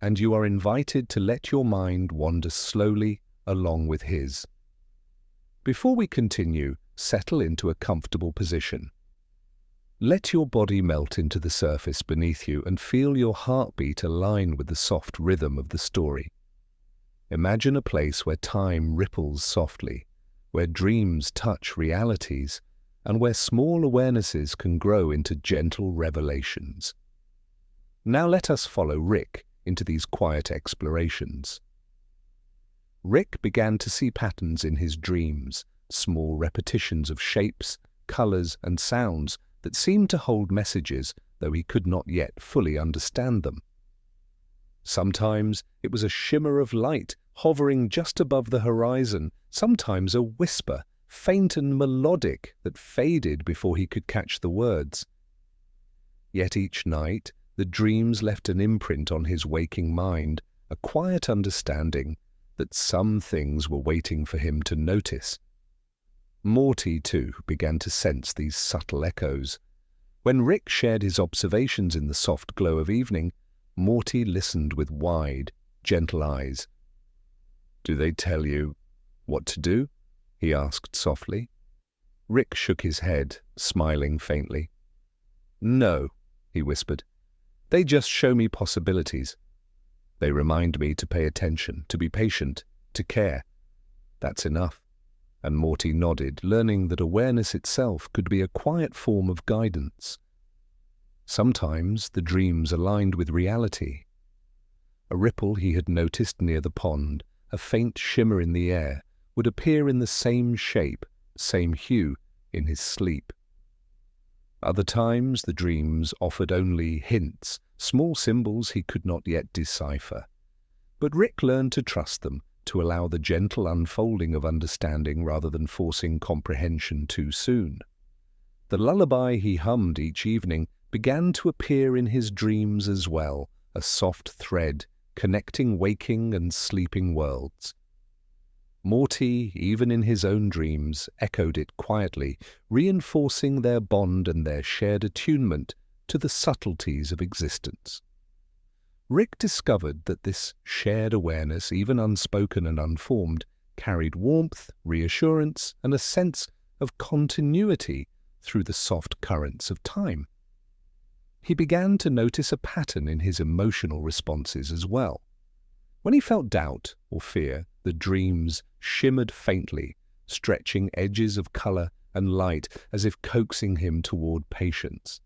And you are invited to let your mind wander slowly along with his. Before we continue, settle into a comfortable position. Let your body melt into the surface beneath you and feel your heartbeat align with the soft rhythm of the story. Imagine a place where time ripples softly, where dreams touch realities, and where small awarenesses can grow into gentle revelations. Now let us follow Rick into these quiet explorations. Rick began to see patterns in his dreams, small repetitions of shapes, colors, and sounds that seemed to hold messages, though he could not yet fully understand them. Sometimes it was a shimmer of light hovering just above the horizon, sometimes a whisper, faint and melodic, that faded before he could catch the words. Yet each night the dreams left an imprint on his waking mind, a quiet understanding that some things were waiting for him to notice. Morty, too, began to sense these subtle echoes. When Rick shared his observations in the soft glow of evening, Morty listened with wide, gentle eyes. "Do they tell you what to do?" he asked softly. Rick shook his head, smiling faintly. "No," he whispered. "They just show me possibilities. They remind me to pay attention, to be patient, to care. That's enough." And Morty nodded, learning that awareness itself could be a quiet form of guidance. Sometimes the dreams aligned with reality. A ripple he had noticed near the pond, a faint shimmer in the air, would appear in the same shape, same hue, in his sleep. Other times the dreams offered only hints, small symbols he could not yet decipher. But Rick learned to trust them, to allow the gentle unfolding of understanding rather than forcing comprehension too soon. The lullaby he hummed each evening began to appear in his dreams as well, a soft thread connecting waking and sleeping worlds. Morty, even in his own dreams, echoed it quietly, reinforcing their bond and their shared attunement to the subtleties of existence. Rick discovered that this shared awareness, even unspoken and unformed, carried warmth, reassurance, and a sense of continuity through the soft currents of time. He began to notice a pattern in his emotional responses as well. When he felt doubt or fear, the dreams shimmered faintly, stretching edges of color and light as if coaxing him toward patience.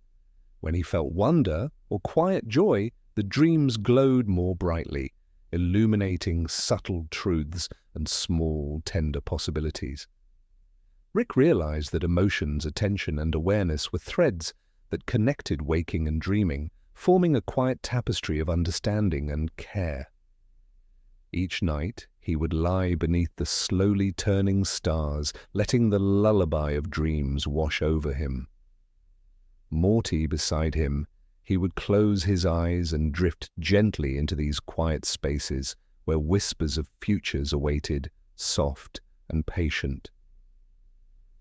When he felt wonder or quiet joy, the dreams glowed more brightly, illuminating subtle truths and small, tender possibilities. Rick realized that emotions, attention, and awareness were threads that connected waking and dreaming, forming a quiet tapestry of understanding and care. Each night he would lie beneath the slowly turning stars, letting the lullaby of dreams wash over him. Morty beside him, he would close his eyes and drift gently into these quiet spaces where whispers of futures awaited, soft and patient.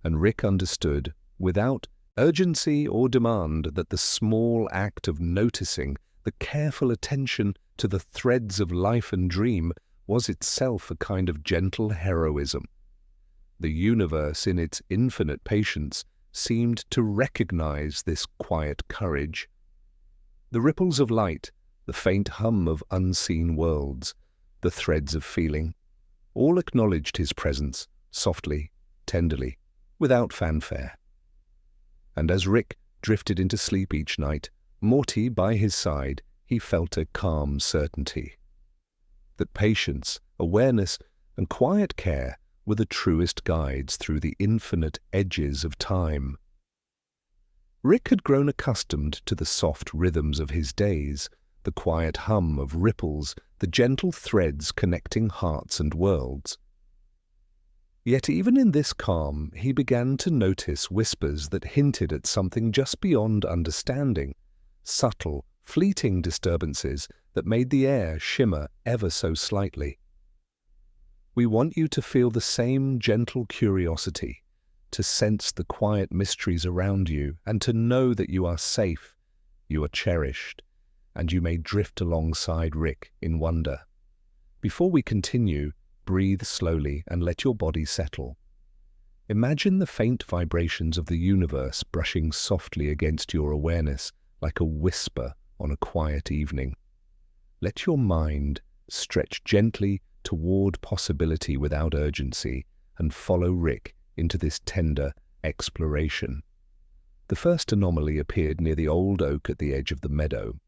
And Rick understood, without urgency or demand, that the small act of noticing, the careful attention to the threads of life and dream, was itself a kind of gentle heroism. The universe, in its infinite patience, seemed to recognize this quiet courage. The ripples of light, the faint hum of unseen worlds, the threads of feeling, all acknowledged his presence, softly, tenderly, without fanfare. And as Rick drifted into sleep each night, Morty by his side, he felt a calm certainty that patience, awareness, and quiet care were the truest guides through the infinite edges of time. Rick had grown accustomed to the soft rhythms of his days, the quiet hum of ripples, the gentle threads connecting hearts and worlds. Yet even in this calm, he began to notice whispers that hinted at something just beyond understanding, subtle, fleeting disturbances that made the air shimmer ever so slightly. We want you to feel the same gentle curiosity, to sense the quiet mysteries around you, and to know that you are safe, you are cherished, and you may drift alongside Rick in wonder. Before we continue, breathe slowly and let your body settle. Imagine the faint vibrations of the universe brushing softly against your awareness like a whisper on a quiet evening. Let your mind stretch gently toward possibility without urgency and follow Rick into this tender exploration. The first anomaly appeared near the old oak at the edge of the meadow.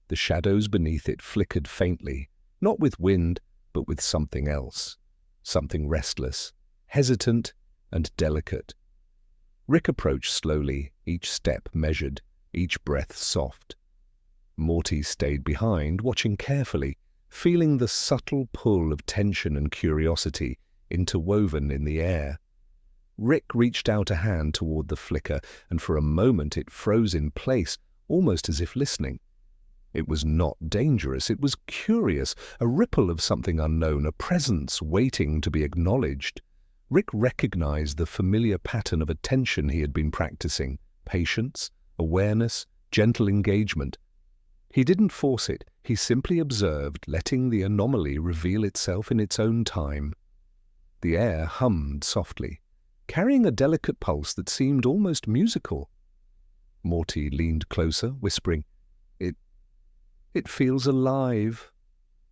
The shadows beneath it flickered faintly, not with wind, but with something else, something restless, hesitant, and delicate. Rick approached slowly, each step measured, each breath soft. Morty stayed behind, watching carefully, feeling the subtle pull of tension and curiosity interwoven in the air. Rick reached out a hand toward the flicker, and for a moment it froze in place, almost as if listening. It was not dangerous, it was curious, a ripple of something unknown, a presence waiting to be acknowledged. Rick recognized the familiar pattern of attention he had been practicing: patience, awareness, gentle engagement. He didn't force it, he simply observed, letting the anomaly reveal itself in its own time. The air hummed softly, carrying a delicate pulse that seemed almost musical. Morty leaned closer, whispering, It feels alive."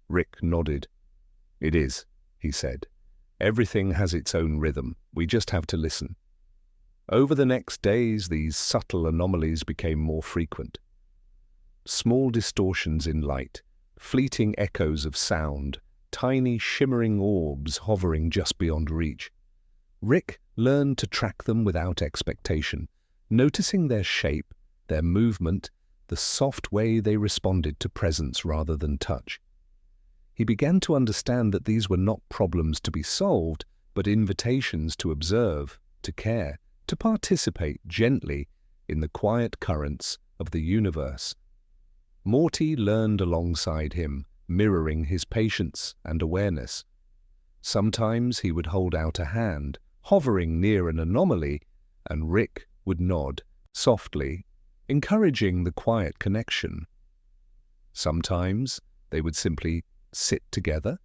Rick nodded. "It is," he said. "Everything has its own rhythm. We just have to listen." Over the next days, these subtle anomalies became more frequent. Small distortions in light, fleeting echoes of sound, tiny shimmering orbs hovering just beyond reach. Rick learned to track them without expectation, noticing their shape, their movement, the soft way they responded to presence rather than touch. He began to understand that these were not problems to be solved, but invitations to observe, to care, to participate gently in the quiet currents of the universe. Morty learned alongside him, mirroring his patience and awareness. Sometimes he would hold out a hand, hovering near an anomaly, and Rick would nod, softly, encouraging the quiet connection. Sometimes they would simply sit together,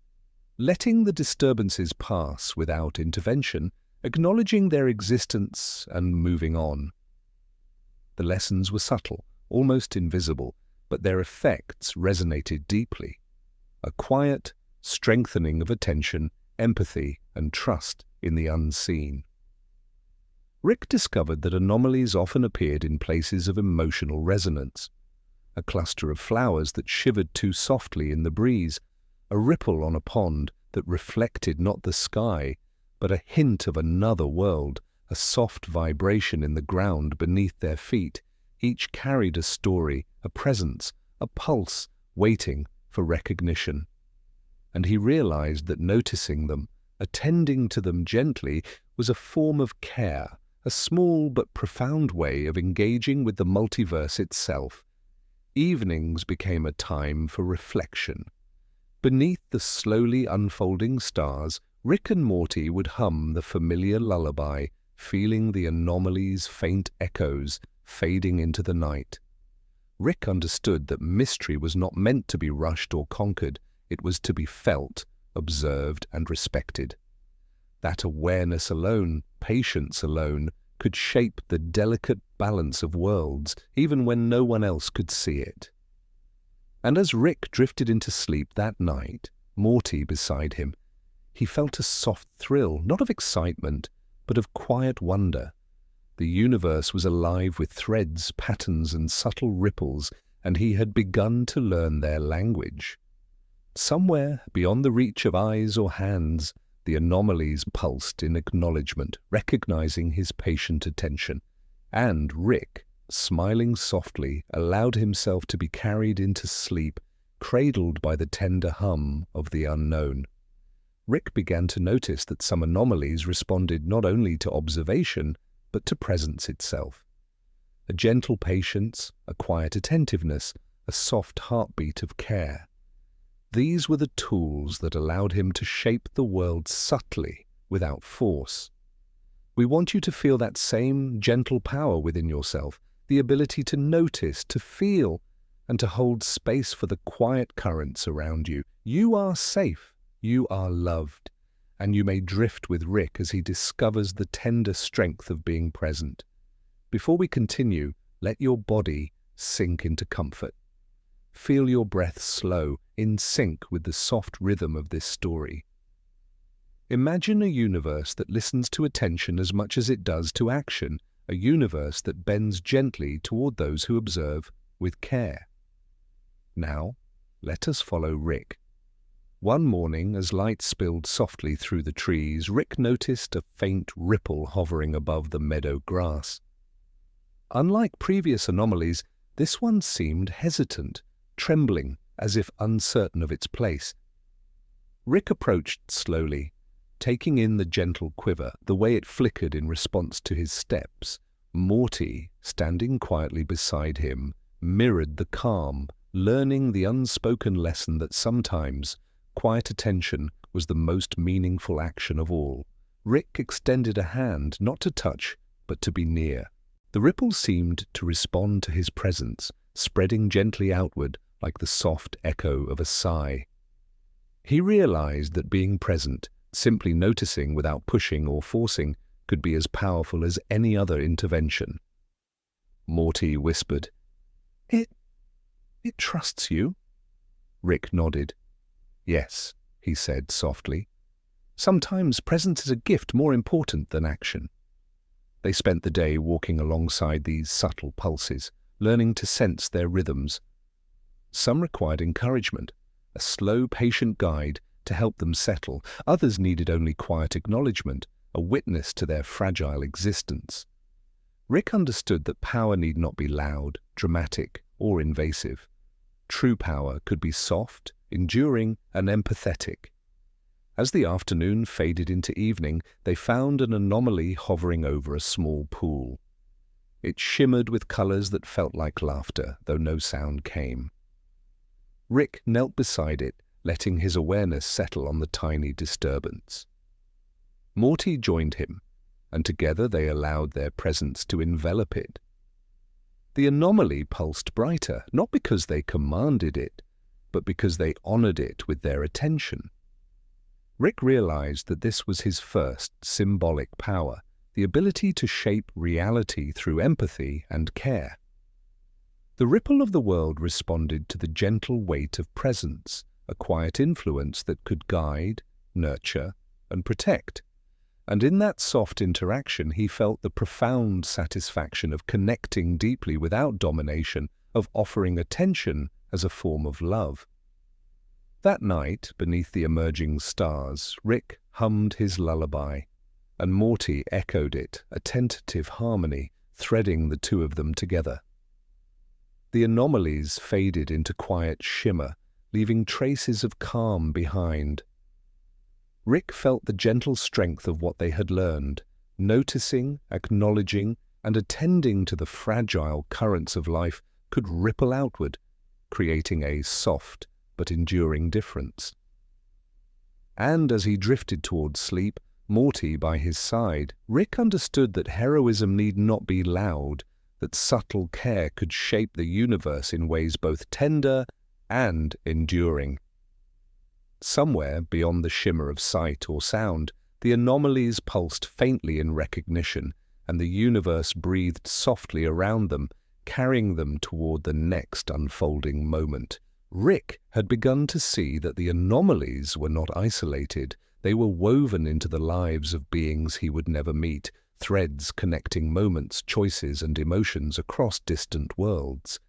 letting the disturbances pass without intervention, acknowledging their existence and moving on. The lessons were subtle, almost invisible, but their effects resonated deeply. A quiet strengthening of attention, empathy, and trust in the unseen. Rick discovered that anomalies often appeared in places of emotional resonance. A cluster of flowers that shivered too softly in the breeze, a ripple on a pond that reflected not the sky, but a hint of another world, a soft vibration in the ground beneath their feet. Each carried a story, a presence, a pulse, waiting for recognition. And he realized that noticing them, attending to them gently, was a form of care, a small but profound way of engaging with the multiverse itself. Evenings became a time for reflection. Beneath the slowly unfolding stars, Rick and Morty would hum the familiar lullaby, feeling the anomalies' faint echoes fading into the night. Rick understood that mystery was not meant to be rushed or conquered. It was to be felt, observed, and respected. That awareness alone, patience alone, could shape the delicate balance of worlds, even when no one else could see it. And as Rick drifted into sleep that night, Morty beside him, he felt a soft thrill, not of excitement, but of quiet wonder. The universe was alive with threads, patterns, and subtle ripples, and he had begun to learn their language. Somewhere beyond the reach of eyes or hands, the anomalies pulsed in acknowledgement, recognizing his patient attention. And Rick, smiling softly, allowed himself to be carried into sleep, cradled by the tender hum of the unknown. Rick began to notice that some anomalies responded not only to observation, but to presence itself. A gentle patience, a quiet attentiveness, a soft heartbeat of care. These were the tools that allowed him to shape the world subtly, without force. We want you to feel that same gentle power within yourself, the ability to notice, to feel, and to hold space for the quiet currents around you. You are safe. You are loved. and you may drift with Rick as he discovers the tender strength of being present. Before we continue, let your body sink into comfort. Feel your breath slow, in sync with the soft rhythm of this story. Imagine a universe that listens to attention as much as it does to action, a universe that bends gently toward those who observe with care. Now, let us follow Rick. One morning, as light spilled softly through the trees, Rick noticed a faint ripple hovering above the meadow grass. Unlike previous anomalies, this one seemed hesitant, trembling as if uncertain of its place. Rick approached slowly, taking in the gentle quiver, the way it flickered in response to his steps. Morty, standing quietly beside him, mirrored the calm, learning the unspoken lesson that sometimes quiet attention was the most meaningful action of all. Rick extended a hand, not to touch, but to be near. The ripple seemed to respond to his presence, spreading gently outward like the soft echo of a sigh. He realized that being present, simply noticing without pushing or forcing, could be as powerful as any other intervention. Morty whispered, It trusts you." Rick nodded. "Yes," he said softly. "Sometimes presence is a gift more important than action." They spent the day walking alongside these subtle pulses, learning to sense their rhythms. Some required encouragement, a slow, patient guide to help them settle. Others needed only quiet acknowledgement, a witness to their fragile existence. Rick understood that power need not be loud, dramatic, or invasive. True power could be soft, enduring, and empathetic. As the afternoon faded into evening, they found an anomaly hovering over a small pool. It shimmered with colors that felt like laughter, though no sound came. Rick knelt beside it, letting his awareness settle on the tiny disturbance. Morty joined him, and together they allowed their presence to envelop it. The anomaly pulsed brighter, not because they commanded it, but because they honored it with their attention. Rick realized that this was his first symbolic power, the ability to shape reality through empathy and care. The ripple of the world responded to the gentle weight of presence, a quiet influence that could guide, nurture, and protect. And in that soft interaction he felt the profound satisfaction of connecting deeply without domination, of offering attention as a form of love. That night, beneath the emerging stars, Rick hummed his lullaby, and Morty echoed it, a tentative harmony, threading the two of them together. The anomalies faded into quiet shimmer, leaving traces of calm behind. Rick felt the gentle strength of what they had learned, noticing, acknowledging, and attending to the fragile currents of life could ripple outward, creating a soft but enduring difference. And as he drifted towards sleep, Morty by his side, Rick understood that heroism need not be loud, that subtle care could shape the universe in ways both tender and enduring. Somewhere beyond the shimmer of sight or sound, the anomalies pulsed faintly in recognition, and the universe breathed softly around them, carrying them toward the next unfolding moment. Rick had begun to see that the anomalies were not isolated. They were woven into the lives of beings he would never meet, threads connecting moments, choices, and emotions across distant worlds.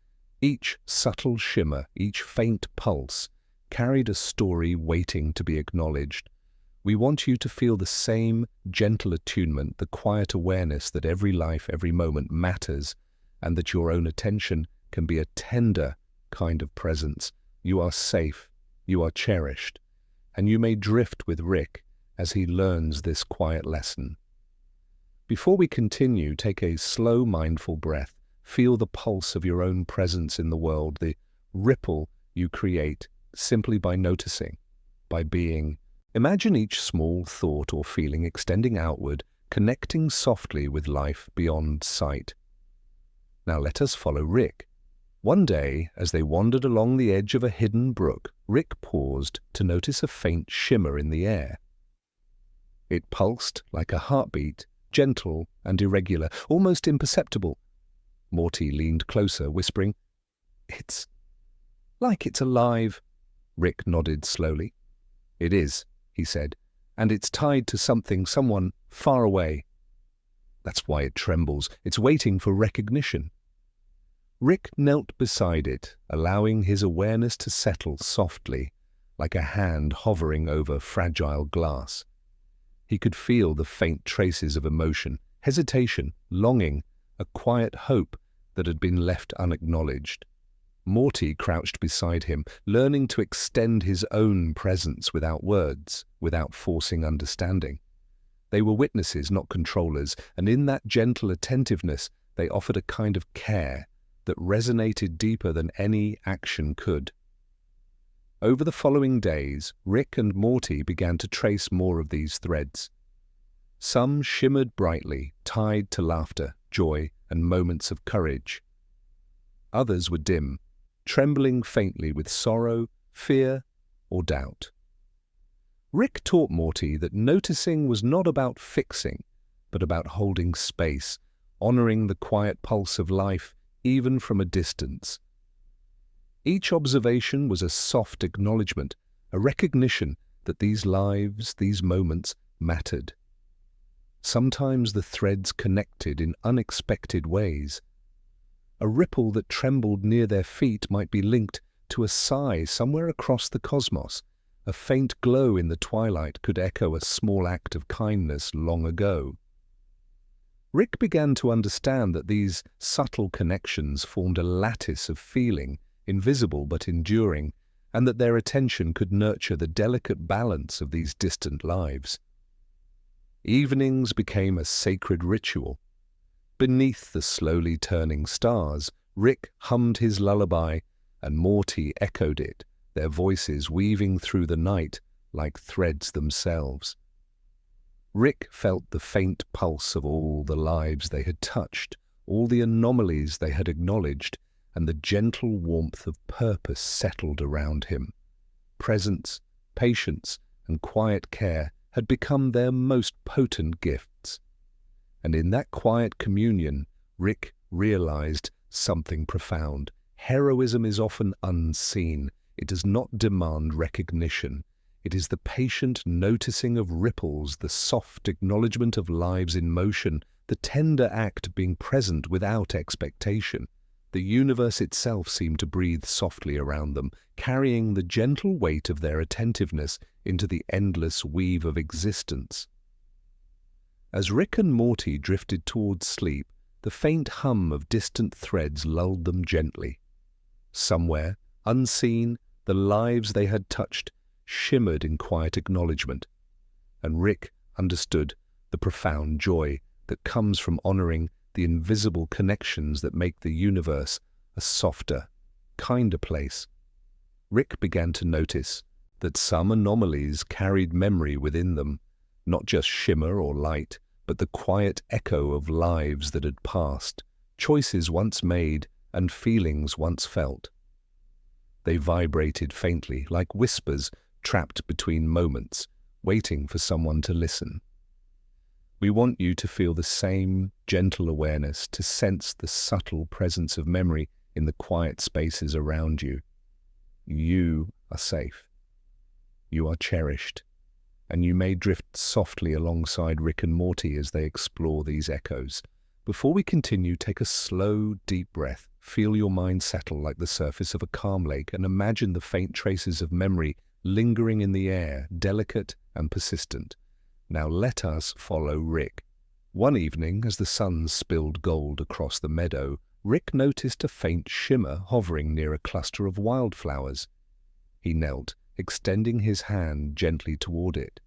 Each subtle shimmer, each faint pulse, carried a story waiting to be acknowledged. We want you to feel the same gentle attunement, the quiet awareness that every life, every moment matters, and that your own attention can be a tender kind of presence. You are safe, you are cherished, and you may drift with Rick as he learns this quiet lesson. Before we continue, take a slow, mindful breath. Feel the pulse of your own presence in the world, the ripple you create simply by noticing, by being. Imagine each small thought or feeling extending outward, connecting softly with life beyond sight. Now let us follow Rick. One day, as they wandered along the edge of a hidden brook, Rick paused to notice a faint shimmer in the air. It pulsed like a heartbeat, gentle and irregular, almost imperceptible. Morty leaned closer, whispering, "It's like it's alive." Rick nodded slowly. "It is," he said, "and it's tied to something, someone far away. That's why it trembles. It's waiting for recognition." Rick knelt beside it, allowing his awareness to settle softly, like a hand hovering over fragile glass. He could feel the faint traces of emotion, hesitation, longing, a quiet hope that had been left unacknowledged. Morty crouched beside him, learning to extend his own presence without words, without forcing understanding. They were witnesses, not controllers, and in that gentle attentiveness they offered a kind of care that resonated deeper than any action could. Over the following days, Rick and Morty began to trace more of these threads. Some shimmered brightly, tied to laughter, joy, and moments of courage. Others were dim, trembling faintly with sorrow, fear, or doubt. Rick taught Morty that noticing was not about fixing, but about holding space, honoring the quiet pulse of life, even from a distance. Each observation was a soft acknowledgement, a recognition that these lives, these moments, mattered. Sometimes the threads connected in unexpected ways. A ripple that trembled near their feet might be linked to a sigh somewhere across the cosmos. A faint glow in the twilight could echo a small act of kindness long ago. Rick began to understand that these subtle connections formed a lattice of feeling, invisible but enduring, and that their attention could nurture the delicate balance of these distant lives. Evenings became a sacred ritual. Beneath the slowly turning stars, Rick hummed his lullaby, and Morty echoed it, their voices weaving through the night like threads themselves. Rick felt the faint pulse of all the lives they had touched, all the anomalies they had acknowledged, and the gentle warmth of purpose settled around him. Presence, patience, and quiet care had become their most potent gifts. And in that quiet communion, Rick realized something profound. Heroism is often unseen. It does not demand recognition. It is the patient noticing of ripples, the soft acknowledgement of lives in motion, the tender act of being present without expectation. The universe itself seemed to breathe softly around them, carrying the gentle weight of their attentiveness into the endless weave of existence. As Rick and Morty drifted towards sleep, the faint hum of distant threads lulled them gently. Somewhere, unseen, the lives they had touched shimmered in quiet acknowledgement, and Rick understood the profound joy that comes from honoring the invisible connections that make the universe a softer, kinder place. Rick began to notice that some anomalies carried memory within them, not just shimmer or light, but the quiet echo of lives that had passed, choices once made, and feelings once felt. They vibrated faintly, like whispers trapped between moments, waiting for someone to listen. We want you to feel the same gentle awareness, to sense the subtle presence of memory in the quiet spaces around you. You are safe. You are cherished. And you may drift softly alongside Rick and Morty as they explore these echoes. Before we continue, take a slow, deep breath. Feel your mind settle like the surface of a calm lake, and imagine the faint traces of memory lingering in the air, delicate and persistent. Now let us follow Rick. One evening, as the sun spilled gold across the meadow, Rick noticed a faint shimmer hovering near a cluster of wildflowers. He knelt, extending his hand gently toward it.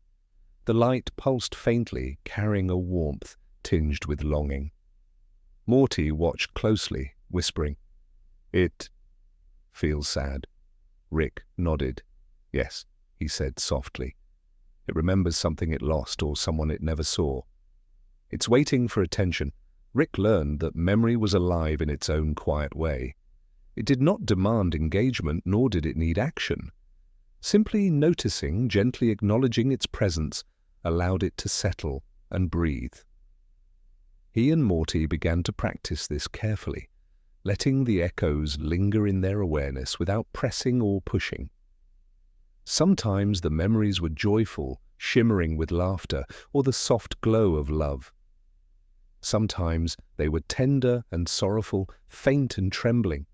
The light pulsed faintly, carrying a warmth tinged with longing. Morty watched closely, whispering, "It feels sad." Rick nodded. "Yes," he said softly. "It remembers something it lost or someone it never saw. It's waiting for attention." Rick learned that memory was alive in its own quiet way. It did not demand engagement, nor did it need action. Simply noticing, gently acknowledging its presence, allowed it to settle and breathe. He and Morty began to practice this carefully, letting the echoes linger in their awareness without pressing or pushing. Sometimes the memories were joyful, shimmering with laughter, or the soft glow of love. Sometimes they were tender and sorrowful, faint and trembling.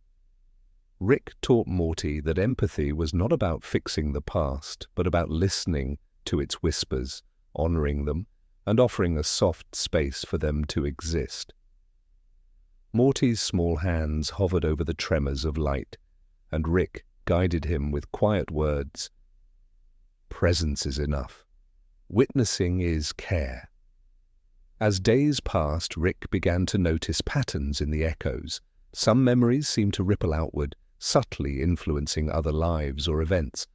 Rick taught Morty that empathy was not about fixing the past, but about listening to its whispers, honoring them, and offering a soft space for them to exist. Morty's small hands hovered over the tremors of light, and Rick guided him with quiet words. Presence is enough. Witnessing is care. As days passed, Rick began to notice patterns in the echoes. Some memories seemed to ripple outward, subtly influencing other lives or events.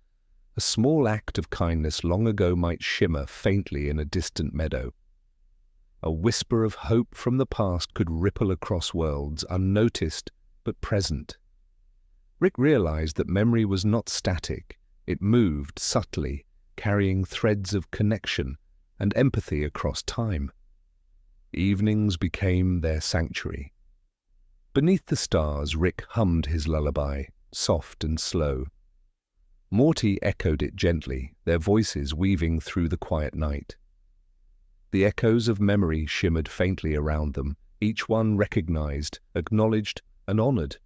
A small act of kindness long ago might shimmer faintly in a distant meadow. A whisper of hope from the past could ripple across worlds, unnoticed but present. Rick realized that memory was not static. It moved subtly, carrying threads of connection and empathy across time. Evenings became their sanctuary. Beneath the stars, Rick hummed his lullaby, soft and slow. Morty echoed it gently, their voices weaving through the quiet night. The echoes of memory shimmered faintly around them, each one recognized, acknowledged, and honored.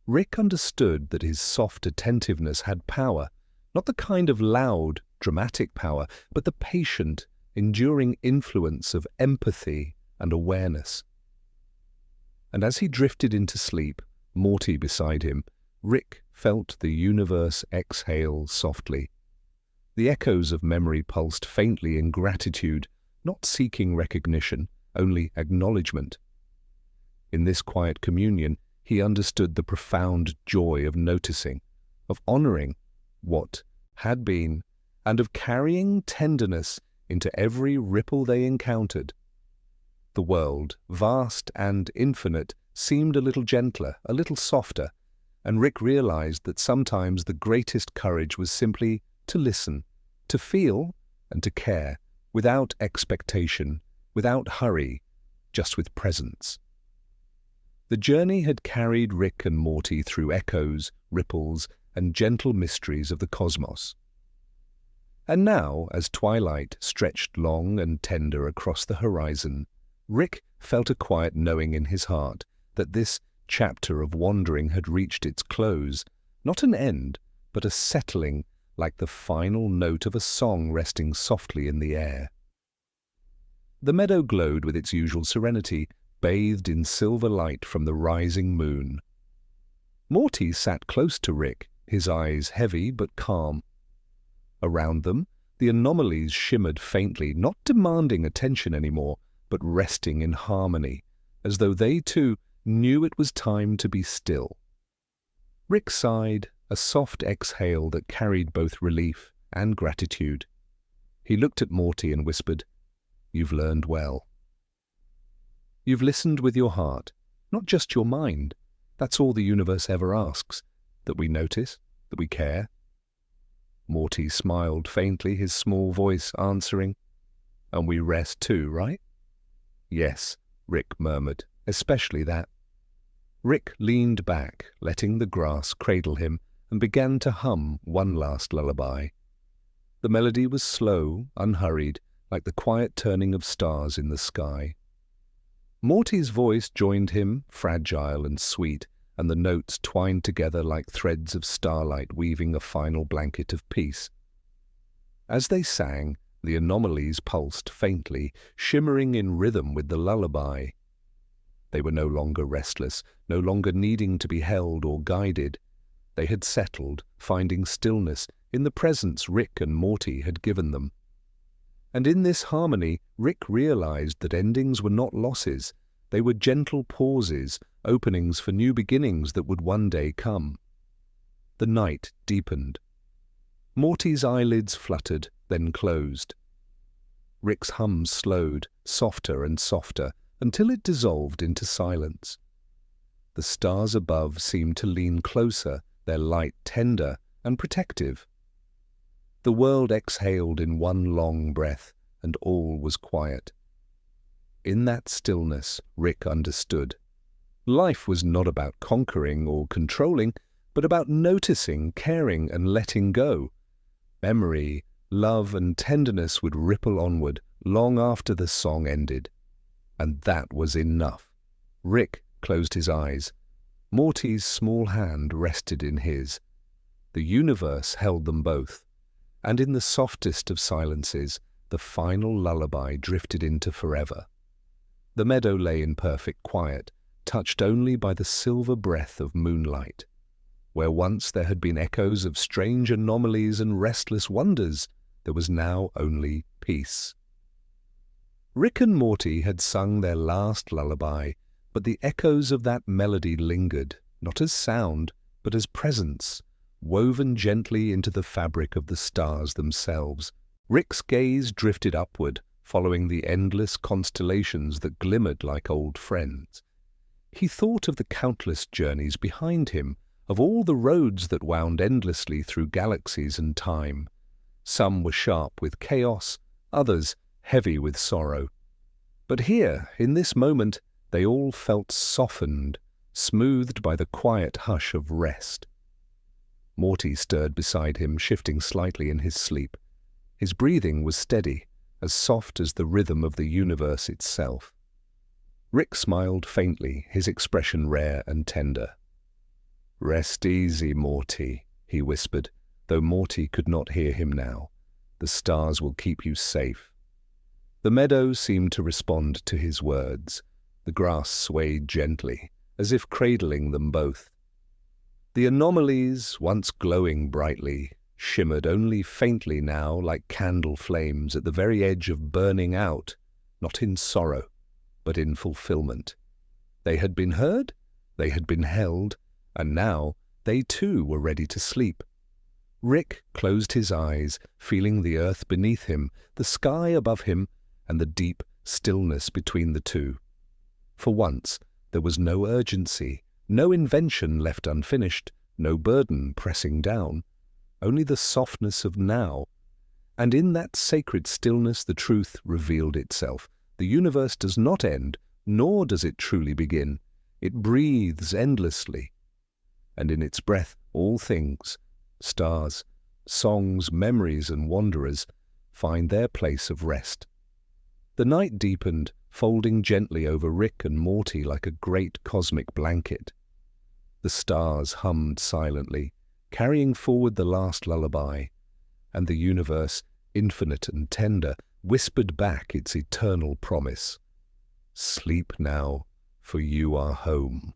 Rick understood that his soft attentiveness had power, not the kind of loud, dramatic power, but the patient, enduring influence of empathy and awareness. And as he drifted into sleep, Morty beside him, Rick felt the universe exhale softly. The echoes of memory pulsed faintly in gratitude, not seeking recognition, only acknowledgement. In this quiet communion, he understood the profound joy of noticing, of honoring what had been, and of carrying tenderness into every ripple they encountered. The world, vast and infinite, seemed a little gentler, a little softer, and Rick realized that sometimes the greatest courage was simply to listen, to feel, and to care, without expectation, without hurry, just with presence. The journey had carried Rick and Morty through echoes, ripples, and gentle mysteries of the cosmos. And now, as twilight stretched long and tender across the horizon, Rick felt a quiet knowing in his heart that this chapter of wandering had reached its close, not an end, but a settling like the final note of a song resting softly in the air. The meadow glowed with its usual serenity, bathed in silver light from the rising moon. Morty sat close to Rick, his eyes heavy but calm. Around them, the anomalies shimmered faintly, not demanding attention anymore, but resting in harmony, as though they too knew it was time to be still. Rick sighed, a soft exhale that carried both relief and gratitude. He looked at Morty and whispered, "You've learned well. You've listened with your heart, not just your mind. That's all the universe ever asks, that we notice, that we care." Morty smiled faintly, his small voice answering, "And we rest too, right?" "Yes," Rick murmured, "especially that." Rick leaned back, letting the grass cradle him, and began to hum one last lullaby. The melody was slow, unhurried, like the quiet turning of stars in the sky. Morty's voice joined him, fragile and sweet, and the notes twined together like threads of starlight weaving a final blanket of peace. As they sang, the anomalies pulsed faintly, shimmering in rhythm with the lullaby. They were no longer restless, no longer needing to be held or guided. They had settled, finding stillness in the presence Rick and Morty had given them. And in this harmony, Rick realized that endings were not losses. They were gentle pauses, openings for new beginnings that would one day come. The night deepened. Morty's eyelids fluttered, then closed. Rick's hum slowed, softer and softer, until it dissolved into silence. The stars above seemed to lean closer, their light tender and protective. The world exhaled in one long breath, and all was quiet. In that stillness, Rick understood. Life was not about conquering or controlling, but about noticing, caring, and letting go. Memory, love, and tenderness would ripple onward long after the song ended. And that was enough. Rick closed his eyes. Morty's small hand rested in his. The universe held them both, and in the softest of silences, the final lullaby drifted into forever. The meadow lay in perfect quiet, touched only by the silver breath of moonlight. Where once there had been echoes of strange anomalies and restless wonders, there was now only peace. Rick and Morty had sung their last lullaby, but the echoes of that melody lingered, not as sound, but as presence, woven gently into the fabric of the stars themselves. Rick's gaze drifted upward, following the endless constellations that glimmered like old friends. He thought of the countless journeys behind him, of all the roads that wound endlessly through galaxies and time. Some were sharp with chaos, others heavy with sorrow. But here, in this moment, they all felt softened, smoothed by the quiet hush of rest. Morty stirred beside him, shifting slightly in his sleep. His breathing was steady, as soft as the rhythm of the universe itself. Rick smiled faintly, his expression rare and tender. "Rest easy, Morty," he whispered, though Morty could not hear him now. "The stars will keep you safe." The meadow seemed to respond to his words. The grass swayed gently, as if cradling them both. The anomalies, once glowing brightly, shimmered only faintly now like candle flames at the very edge of burning out, not in sorrow, but in fulfillment. They had been heard, they had been held, and now they too were ready to sleep. Rick closed his eyes, feeling the earth beneath him, the sky above him, and the deep stillness between the two. For once, there was no urgency, no invention left unfinished, no burden pressing down, only the softness of now. And in that sacred stillness the truth revealed itself. The universe does not end, nor does it truly begin. It breathes endlessly. And in its breath all things, stars, songs, memories, and wanderers, find their place of rest. The night deepened, folding gently over Rick and Morty like a great cosmic blanket. The stars hummed silently, carrying forward the last lullaby, and the universe, infinite and tender, whispered back its eternal promise. "Sleep now, for you are home."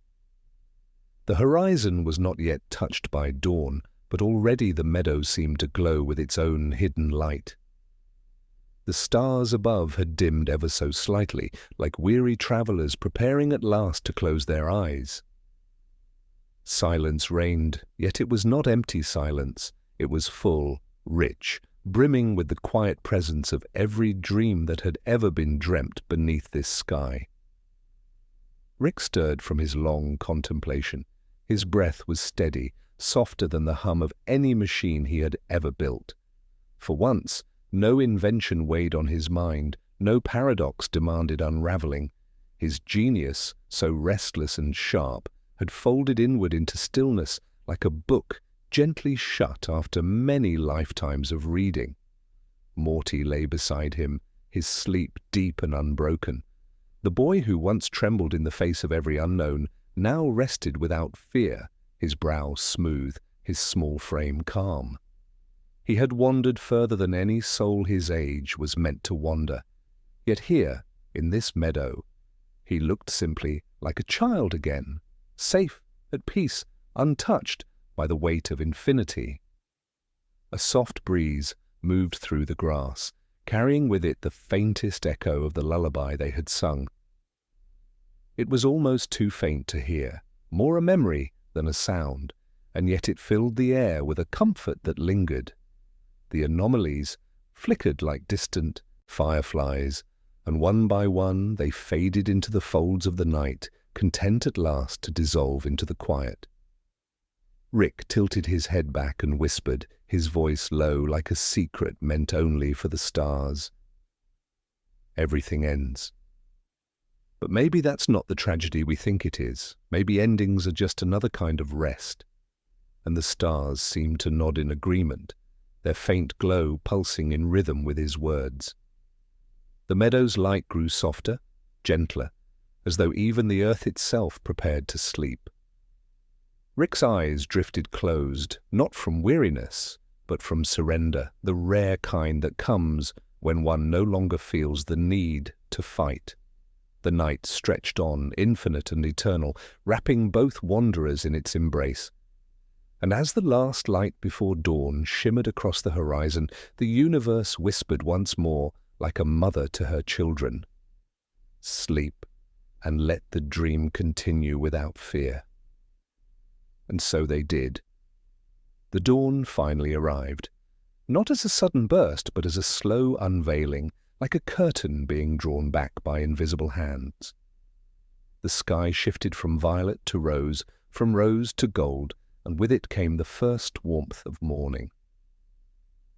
The horizon was not yet touched by dawn, but already the meadow seemed to glow with its own hidden light. The stars above had dimmed ever so slightly, like weary travelers preparing at last to close their eyes. Silence reigned, yet it was not empty silence. It was full, rich, brimming with the quiet presence of every dream that had ever been dreamt beneath this sky. Rick stirred from his long contemplation. His breath was steady, softer than the hum of any machine he had ever built. For once, no invention weighed on his mind, no paradox demanded unraveling. His genius, so restless and sharp, had folded inward into stillness like a book gently shut after many lifetimes of reading. Morty lay beside him, his sleep deep and unbroken. The boy who once trembled in the face of every unknown now rested without fear, his brow smooth, his small frame calm. He had wandered further than any soul his age was meant to wander. Yet here, in this meadow, he looked simply like a child again, safe, at peace, untouched by the weight of infinity. A soft breeze moved through the grass, carrying with it the faintest echo of the lullaby they had sung. It was almost too faint to hear, more a memory than a sound, and yet it filled the air with a comfort that lingered. The anomalies flickered like distant fireflies, and one by one they faded into the folds of the night, content at last to dissolve into the quiet. Rick tilted his head back and whispered, his voice low like a secret meant only for the stars. Everything ends. But maybe that's not the tragedy we think it is. Maybe endings are just another kind of rest. And the stars seem to nod in agreement, their faint glow pulsing in rhythm with his words. The meadow's light grew softer, gentler, as though even the earth itself prepared to sleep. Rick's eyes drifted closed, not from weariness, but from surrender, the rare kind that comes when one no longer feels the need to fight. The night stretched on, infinite and eternal, wrapping both wanderers in its embrace. And as the last light before dawn shimmered across the horizon, the universe whispered once more, like a mother to her children, "Sleep, and let the dream continue without fear." And so they did. The dawn finally arrived, not as a sudden burst, but as a slow unveiling, like a curtain being drawn back by invisible hands. The sky shifted from violet to rose, from rose to gold, and with it came the first warmth of morning.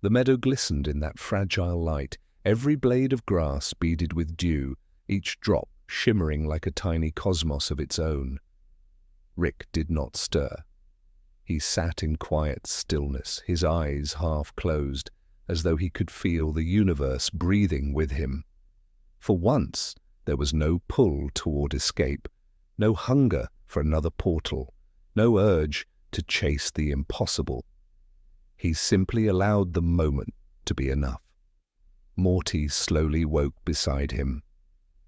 The meadow glistened in that fragile light, every blade of grass beaded with dew, each drop shimmering like a tiny cosmos of its own. Rick did not stir. He sat in quiet stillness, his eyes half closed, as though he could feel the universe breathing with him. For once, there was no pull toward escape, no hunger for another portal, no urge to chase the impossible. He simply allowed the moment to be enough. Morty slowly woke beside him.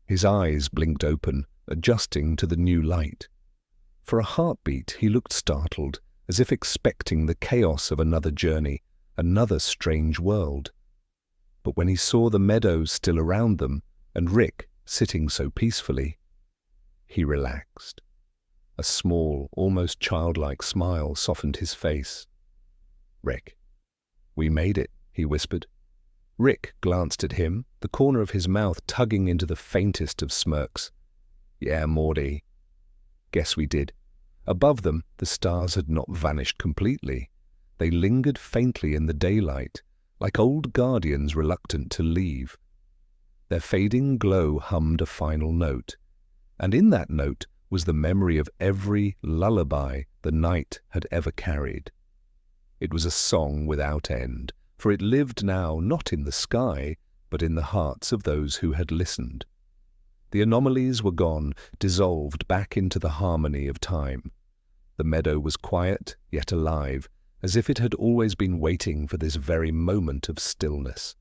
His eyes blinked open, adjusting to the new light. For a heartbeat, he looked startled, as if expecting the chaos of another journey, another strange world. But when he saw the meadows still around them, and Rick sitting so peacefully, he relaxed. A small, almost childlike smile softened his face. "Rick, we made it," he whispered. Rick glanced at him, the corner of his mouth tugging into the faintest of smirks. "Yeah, Morty. Guess we did." Above them, the stars had not vanished completely. They lingered faintly in the daylight, like old guardians reluctant to leave. Their fading glow hummed a final note, and in that note was the memory of every lullaby the night had ever carried. It was a song without end, for it lived now not in the sky, but in the hearts of those who had listened. The anomalies were gone, dissolved back into the harmony of time. The meadow was quiet, yet alive, as if it had always been waiting for this very moment of stillness.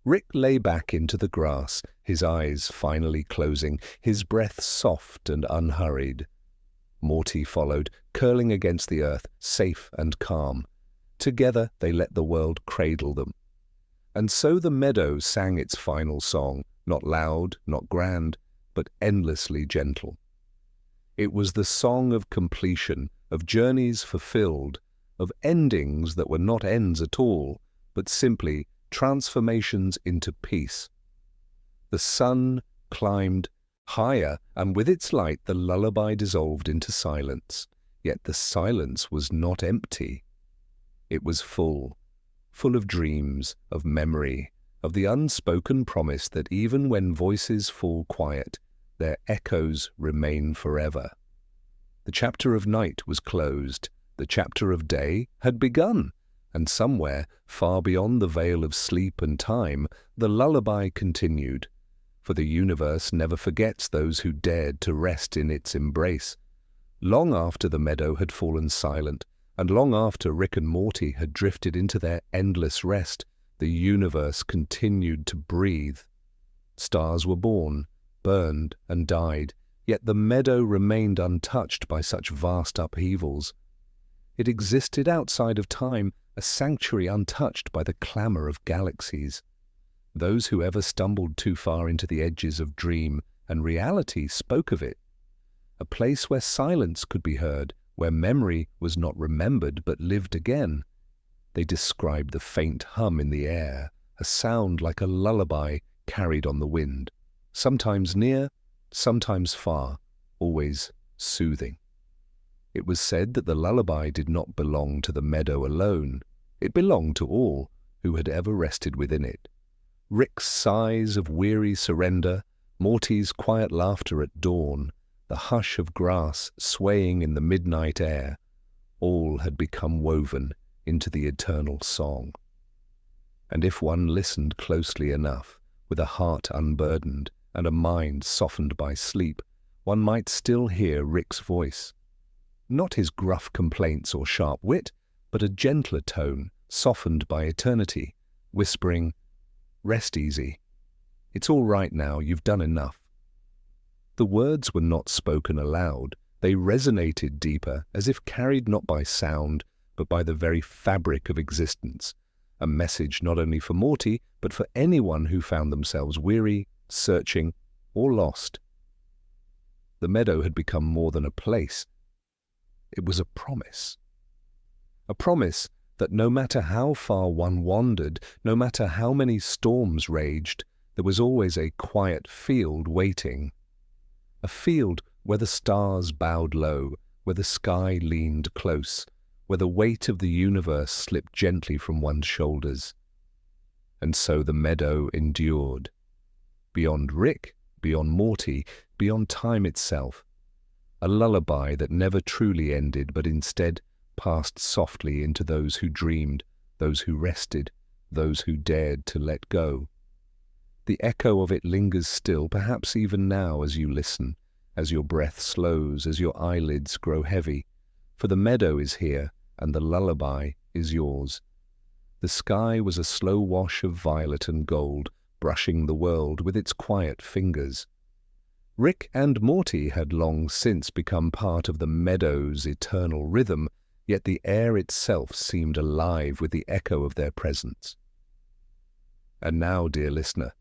Rick lay back into the grass, his eyes finally closing, his breath soft and unhurried. Morty followed, curling against the earth, safe and calm. Together they let the world cradle them. And so the meadow sang its final song, not loud, not grand, but endlessly gentle. It was the song of completion, of journeys fulfilled, of endings that were not ends at all, but simply transformations into peace. The sun climbed higher, and with its light the lullaby dissolved into silence. Yet the silence was not empty. It was full of dreams, of memory, of the unspoken promise that even when voices fall quiet, their echoes remain forever. The chapter of night was closed, the chapter of day had begun, and somewhere, far beyond the veil of sleep and time, the lullaby continued. For the universe never forgets those who dared to rest in its embrace. Long after the meadow had fallen silent, and long after Rick and Morty had drifted into their endless rest, the universe continued to breathe. Stars were born, burned, and died, yet the meadow remained untouched by such vast upheavals. It existed outside of time, a sanctuary untouched by the clamor of galaxies. Those who ever stumbled too far into the edges of dream and reality spoke of it. A place where silence could be heard, where memory was not remembered but lived again. They described the faint hum in the air, a sound like a lullaby carried on the wind, sometimes near, sometimes far, always soothing. It was said that the lullaby did not belong to the meadow alone. It belonged to all who had ever rested within it. Rick's sighs of weary surrender, Morty's quiet laughter at dawn, the hush of grass swaying in the midnight air, all had become woven into the eternal song. And if one listened closely enough, with a heart unburdened and a mind softened by sleep, one might still hear Rick's voice. Not his gruff complaints or sharp wit, but a gentler tone, softened by eternity, whispering, "Rest easy. It's all right now, you've done enough." The words were not spoken aloud. They resonated deeper, as if carried not by sound, but by the very fabric of existence. A message not only for Morty, but for anyone who found themselves weary, searching, or lost. The meadow had become more than a place. It was a promise. A promise that no matter how far one wandered, no matter how many storms raged, there was always a quiet field waiting. A field where the stars bowed low, where the sky leaned close, where the weight of the universe slipped gently from one's shoulders. And so the meadow endured. Beyond Rick, beyond Morty, beyond time itself. A lullaby that never truly ended, but instead passed softly into those who dreamed, those who rested, those who dared to let go. The echo of it lingers still, perhaps even now as you listen, as your breath slows, as your eyelids grow heavy. For the meadow is here, and the lullaby is yours. The sky was a slow wash of violet and gold, brushing the world with its quiet fingers. Rick and Morty had long since become part of the meadow's eternal rhythm, yet the air itself seemed alive with the echo of their presence. And now, dear listener,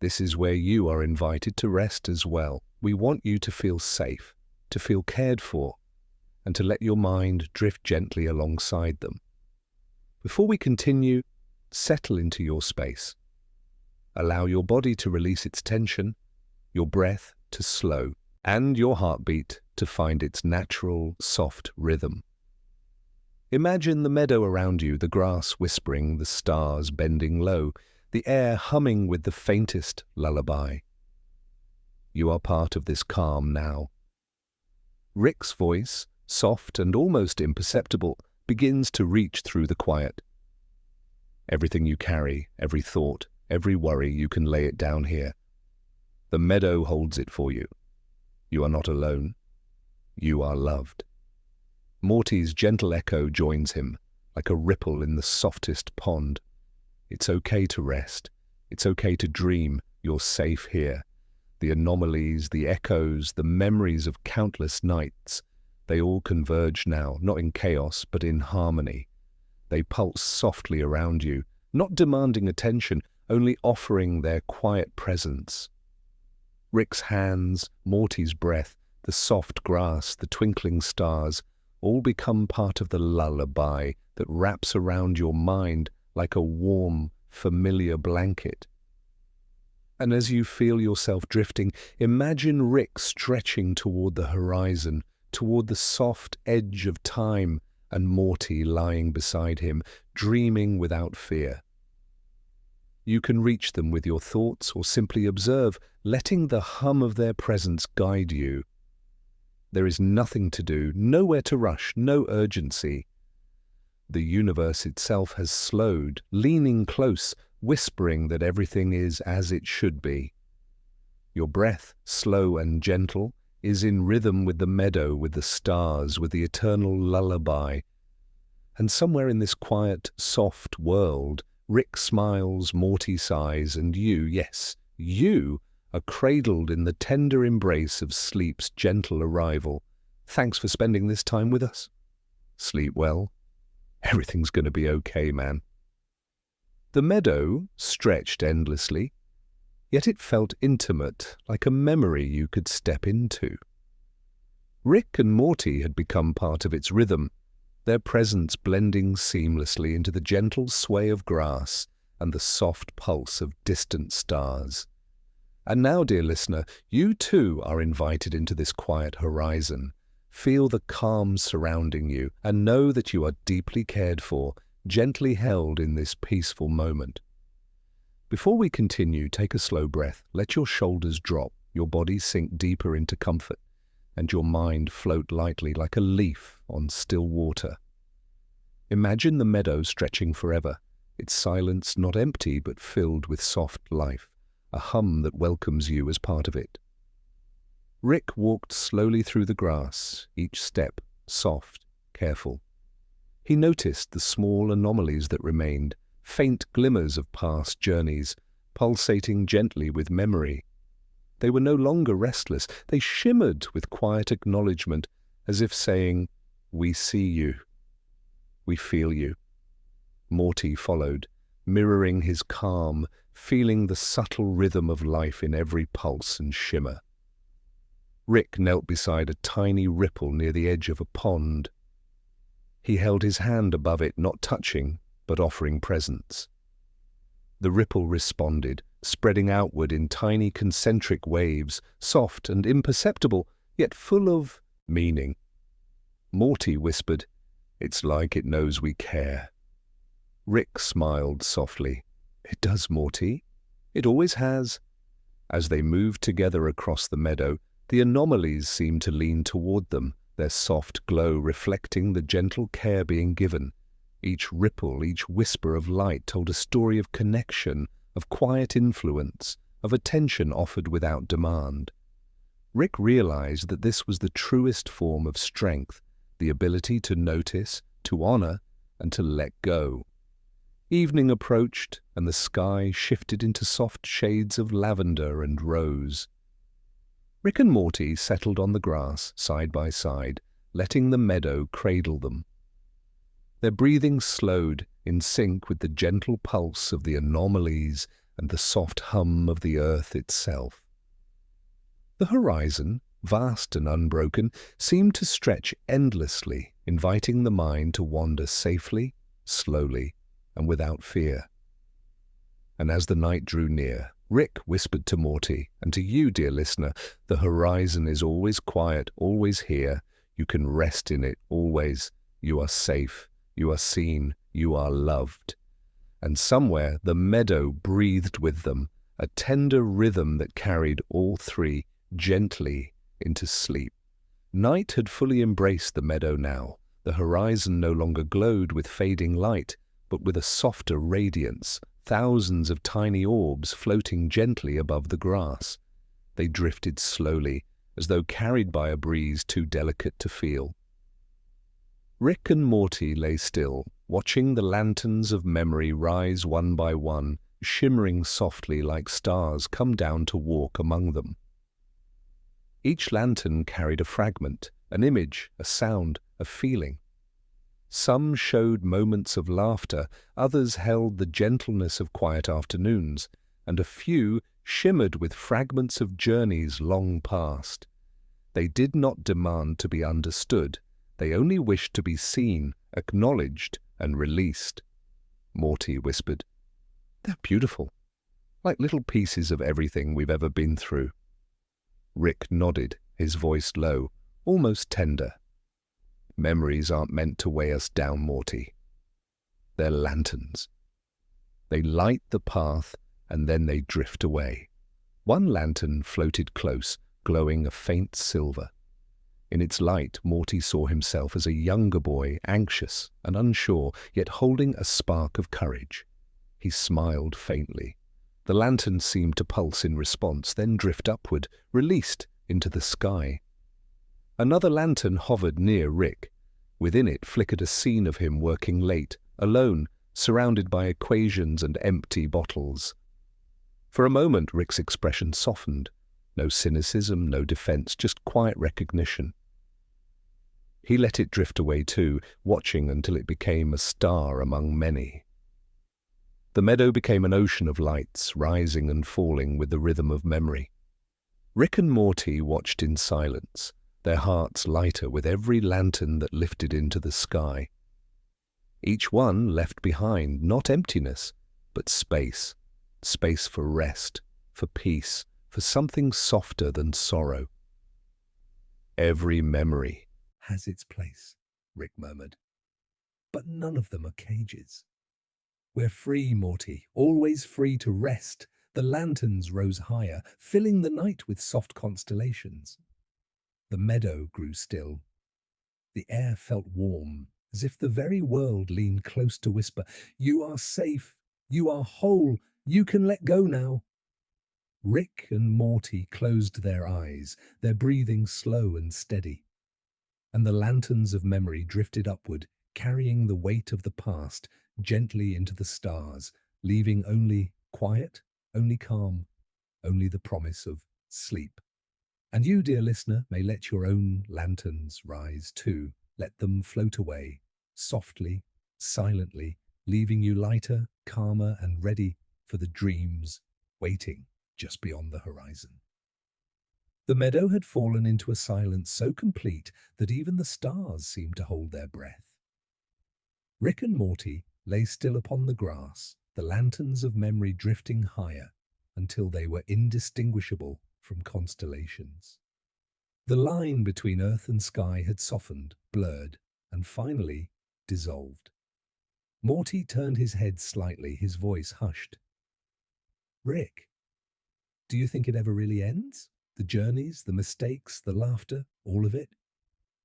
this is where you are invited to rest as well. We want you to feel safe, to feel cared for, and to let your mind drift gently alongside them. Before we continue, settle into your space. Allow your body to release its tension, your breath to slow, and your heartbeat to find its natural, soft rhythm. Imagine the meadow around you, the grass whispering, the stars bending low, the air humming with the faintest lullaby. You are part of this calm now. Rick's voice, soft and almost imperceptible, begins to reach through the quiet. Everything you carry, every thought, every worry, you can lay it down here. The meadow holds it for you. You are not alone. You are loved. Morty's gentle echo joins him, like a ripple in the softest pond. It's okay to rest. It's okay to dream. You're safe here. The anomalies, the echoes, the memories of countless nights, they all converge now, not in chaos, but in harmony. They pulse softly around you, not demanding attention, only offering their quiet presence. Rick's hands, Morty's breath, the soft grass, the twinkling stars, all become part of the lullaby that wraps around your mind like a warm, familiar blanket. And as you feel yourself drifting, imagine Rick stretching toward the horizon, toward the soft edge of time, and Morty lying beside him, dreaming without fear. You can reach them with your thoughts or simply observe, letting the hum of their presence guide you. There is nothing to do, nowhere to rush, no urgency. The universe itself has slowed, leaning close, whispering that everything is as it should be. Your breath, slow and gentle, is in rhythm with the meadow, with the stars, with the eternal lullaby. And somewhere in this quiet, soft world, Rick smiles, Morty sighs, and you, yes, you, are cradled in the tender embrace of sleep's gentle arrival. Thanks for spending this time with us. Sleep well. Everything's going to be okay, man. The meadow stretched endlessly, yet it felt intimate, like a memory you could step into. Rick and Morty had become part of its rhythm, their presence blending seamlessly into the gentle sway of grass and the soft pulse of distant stars. And now, dear listener, you too are invited into this quiet horizon. Feel the calm surrounding you and know that you are deeply cared for, gently held in this peaceful moment. Before we continue, take a slow breath. Let your shoulders drop, your body sink deeper into comfort, and your mind float lightly like a leaf on still water. Imagine the meadow stretching forever, its silence not empty but filled with soft life, a hum that welcomes you as part of it. Rick walked slowly through the grass, each step soft, careful. He noticed the small anomalies that remained, faint glimmers of past journeys, pulsating gently with memory. They were no longer restless. They shimmered with quiet acknowledgement, as if saying, "We see you. We feel you." Morty followed, mirroring his calm, feeling the subtle rhythm of life in every pulse and shimmer. Rick knelt beside a tiny ripple near the edge of a pond. He held his hand above it, not touching, but offering presence. The ripple responded, spreading outward in tiny concentric waves, soft and imperceptible, yet full of meaning. Morty whispered, "It's like it knows we care." Rick smiled softly. "It does, Morty. It always has." As they moved together across the meadow, the anomalies seemed to lean toward them, their soft glow reflecting the gentle care being given. Each ripple, each whisper of light told a story of connection, of quiet influence, of attention offered without demand. Rick realized that this was the truest form of strength, the ability to notice, to honor, and to let go. Evening approached, and the sky shifted into soft shades of lavender and rose. Rick and Morty settled on the grass, side by side, letting the meadow cradle them. Their breathing slowed, in sync with the gentle pulse of the anomalies and the soft hum of the earth itself. The horizon, vast and unbroken, seemed to stretch endlessly, inviting the mind to wander safely, slowly, and without fear. And as the night drew near, Rick whispered to Morty, and to you, dear listener, the horizon is always quiet, always here. You can rest in it, always. You are safe, you are seen, you are loved. And somewhere the meadow breathed with them, a tender rhythm that carried all three gently into sleep. Night had fully embraced the meadow now. The horizon no longer glowed with fading light, but with a softer radiance, thousands of tiny orbs floating gently above the grass. They drifted slowly, as though carried by a breeze too delicate to feel. Rick and Morty lay still, watching the lanterns of memory rise one by one, shimmering softly like stars come down to walk among them. Each lantern carried a fragment, an image, a sound, a feeling. Some showed moments of laughter, others held the gentleness of quiet afternoons, and a few shimmered with fragments of journeys long past. They did not demand to be understood. They only wished to be seen, acknowledged, and released. Morty whispered, "They're beautiful, like little pieces of everything we've ever been through." Rick nodded, his voice low, almost tender. "Memories aren't meant to weigh us down, Morty. They're lanterns. They light the path, and then they drift away." One lantern floated close, glowing a faint silver. In its light, Morty saw himself as a younger boy, anxious and unsure, yet holding a spark of courage. He smiled faintly. The lantern seemed to pulse in response, then drift upward, released into the sky. Another lantern hovered near Rick. Within it flickered a scene of him working late, alone, surrounded by equations and empty bottles. For a moment, Rick's expression softened. No cynicism, no defense, just quiet recognition. He let it drift away too, watching until it became a star among many. The meadow became an ocean of lights, rising and falling with the rhythm of memory. Rick and Morty watched in silence, their hearts lighter with every lantern that lifted into the sky. Each one left behind not emptiness, but space. Space for rest, for peace, for something softer than sorrow. Every memory, has its place," Rick murmured. "But none of them are cages. We're free, Morty, always free to rest." The lanterns rose higher, filling the night with soft constellations. The meadow grew still. The air felt warm, as if the very world leaned close to whisper, "You are safe. You are whole. You can let go now." Rick and Morty closed their eyes, their breathing slow and steady. And the lanterns of memory drifted upward, carrying the weight of the past gently into the stars, leaving only quiet, only calm, only the promise of sleep. And you, dear listener, may let your own lanterns rise too. Let them float away, softly, silently, leaving you lighter, calmer, and ready for the dreams waiting just beyond the horizon. The meadow had fallen into a silence so complete that even the stars seemed to hold their breath. Rick and Morty lay still upon the grass, the lanterns of memory drifting higher until they were indistinguishable from constellations. The line between earth and sky had softened, blurred, and finally dissolved. Morty turned his head slightly, his voice hushed. "Rick, do you think it ever really ends? The journeys, the mistakes, the laughter, all of it?"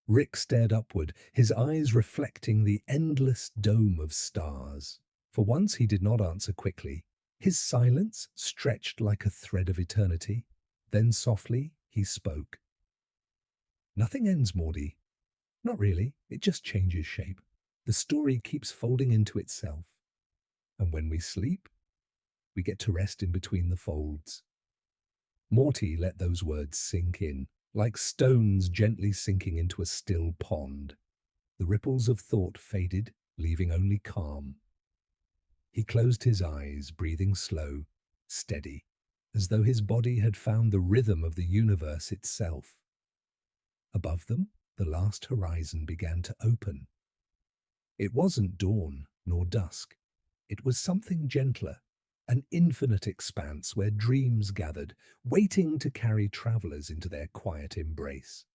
Rick stared upward, his eyes reflecting the endless dome of stars. For once he did not answer quickly. His silence stretched like a thread of eternity. Then softly he spoke. "Nothing ends, Morty. Not really. It just changes shape. The story keeps folding into itself. And when we sleep, we get to rest in between the folds." Morty let those words sink in, like stones gently sinking into a still pond. The ripples of thought faded, leaving only calm. He closed his eyes, breathing slow, steady, as though his body had found the rhythm of the universe itself. Above them, the last horizon began to open. It wasn't dawn nor dusk. It was something gentler, an infinite expanse where dreams gathered, waiting to carry travelers into their quiet embrace.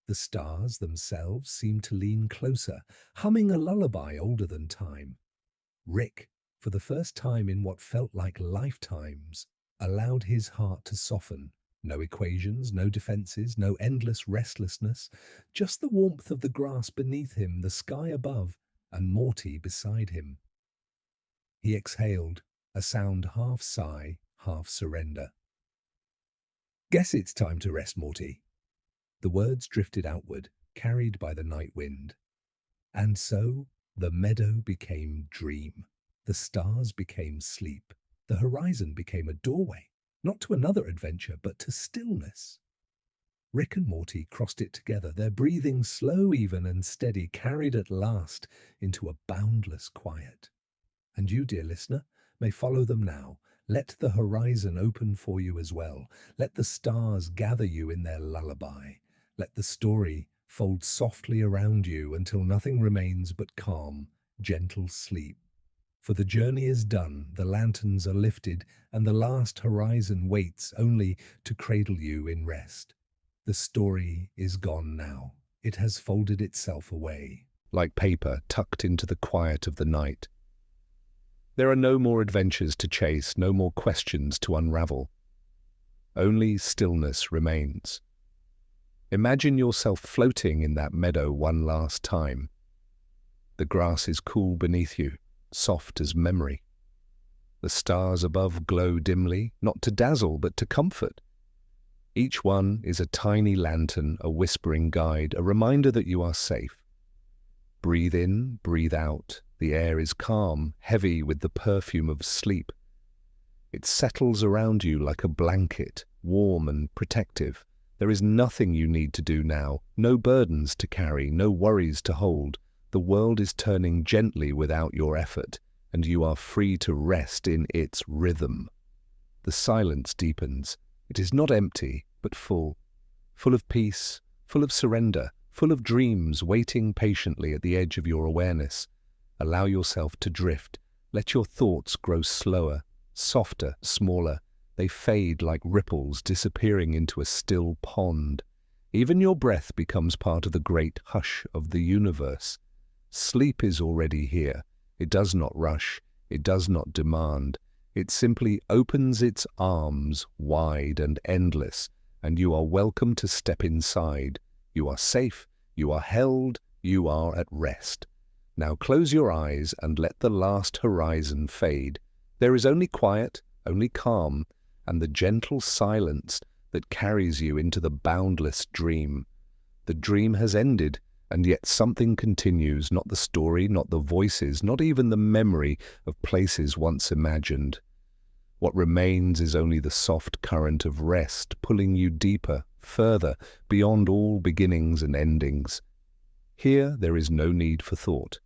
The stars themselves seemed to lean closer, humming a lullaby older than time. Rick, for the first time in what felt like lifetimes, allowed his heart to soften. No equations, no defenses, no endless restlessness, just the warmth of the grass beneath him, the sky above, and Morty beside him. He exhaled, a sound half sigh, half surrender. "Guess it's time to rest, Morty." The words drifted outward, carried by the night wind. And so the meadow became dream. The stars became sleep. The horizon became a doorway, not to another adventure, but to stillness. Rick and Morty crossed it together, their breathing slow, even, and steady, carried at last into a boundless quiet. And you, dear listener, may follow them now. Let the horizon open for you as well. Let the stars gather you in their lullaby. Let the story fold softly around you until nothing remains but calm, gentle sleep. For the journey is done, the lanterns are lifted, and the last horizon waits only to cradle you in rest. The story is gone now. It has folded itself away, like paper tucked into the quiet of the night. There are no more adventures to chase, no more questions to unravel. Only stillness remains. Imagine yourself floating in that meadow one last time. The grass is cool beneath you, soft as memory. The stars above glow dimly, not to dazzle but to comfort. Each one is a tiny lantern, a whispering guide, a reminder that you are safe. Breathe in, breathe out. The air is calm, heavy with the perfume of sleep. It settles around you like a blanket, warm and protective. There is nothing you need to do now, no burdens to carry, no worries to hold. The world is turning gently without your effort, and you are free to rest in its rhythm. The silence deepens. It is not empty, but full. Full of peace, full of surrender, full of dreams waiting patiently at the edge of your awareness. Allow yourself to drift. Let your thoughts grow slower, softer, smaller. They fade like ripples disappearing into a still pond. Even your breath becomes part of the great hush of the universe. Sleep is already here. It does not rush. It does not demand. It simply opens its arms wide and endless, and you are welcome to step inside. You are safe. You are held. You are at rest. Now close your eyes and let the last horizon fade. There is only quiet, only calm, and the gentle silence that carries you into the boundless dream. The dream has ended, and yet something continues, not the story, not the voices, not even the memory of places once imagined. What remains is only the soft current of rest, pulling you deeper, further, beyond all beginnings and endings. Here there is no need for thought,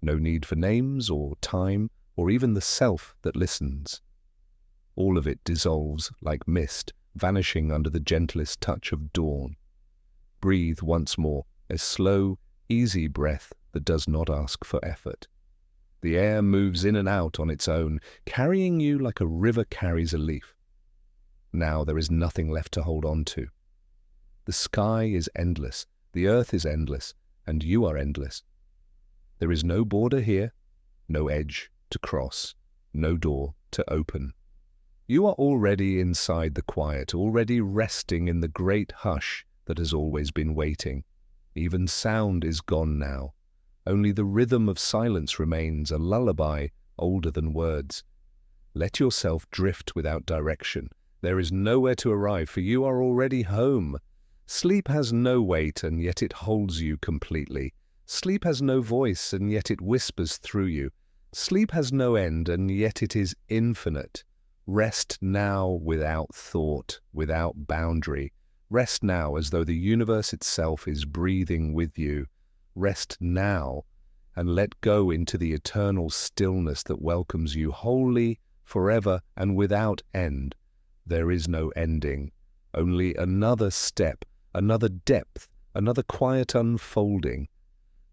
no need for names or time, or even the self that listens. All of it dissolves like mist, vanishing under the gentlest touch of dawn. Breathe once more, a slow, easy breath that does not ask for effort. The air moves in and out on its own, carrying you like a river carries a leaf. Now there is nothing left to hold on to. The sky is endless, the earth is endless, and you are endless. There is no border here, no edge to cross, no door to open. You are already inside the quiet, already resting in the great hush that has always been waiting. Even sound is gone now. Only the rhythm of silence remains, a lullaby older than words. Let yourself drift without direction. There is nowhere to arrive, for you are already home. Sleep has no weight, and yet it holds you completely. Sleep has no voice, and yet it whispers through you. Sleep has no end, and yet it is infinite. Rest now without thought, without boundary. Rest now as though the universe itself is breathing with you. Rest now and let go into the eternal stillness that welcomes you wholly, forever, and without end. There is no ending, only another step, another depth, another quiet unfolding.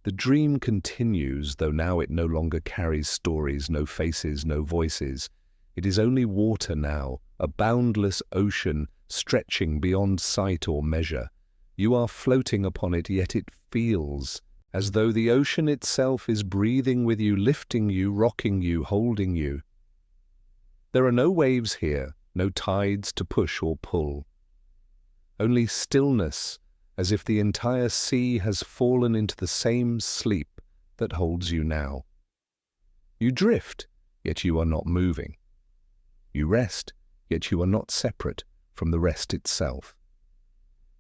The dream continues, though now it no longer carries stories, no faces, no voices. It is only water now, a boundless ocean stretching beyond sight or measure. You are floating upon it, yet it feels as though the ocean itself is breathing with you, lifting you, rocking you, holding you. There are no waves here, no tides to push or pull. Only stillness, as if the entire sea has fallen into the same sleep that holds you now. You drift, yet you are not moving. You rest, yet you are not separate from the rest itself.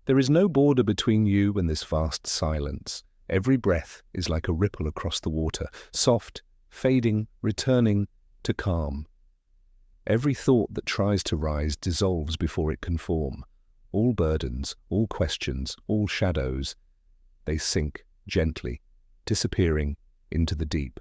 There is no border between you and this vast silence. Every breath is like a ripple across the water, soft, fading, returning to calm. Every thought that tries to rise dissolves before it can form. All burdens, all questions, all shadows, they sink gently, disappearing into the deep.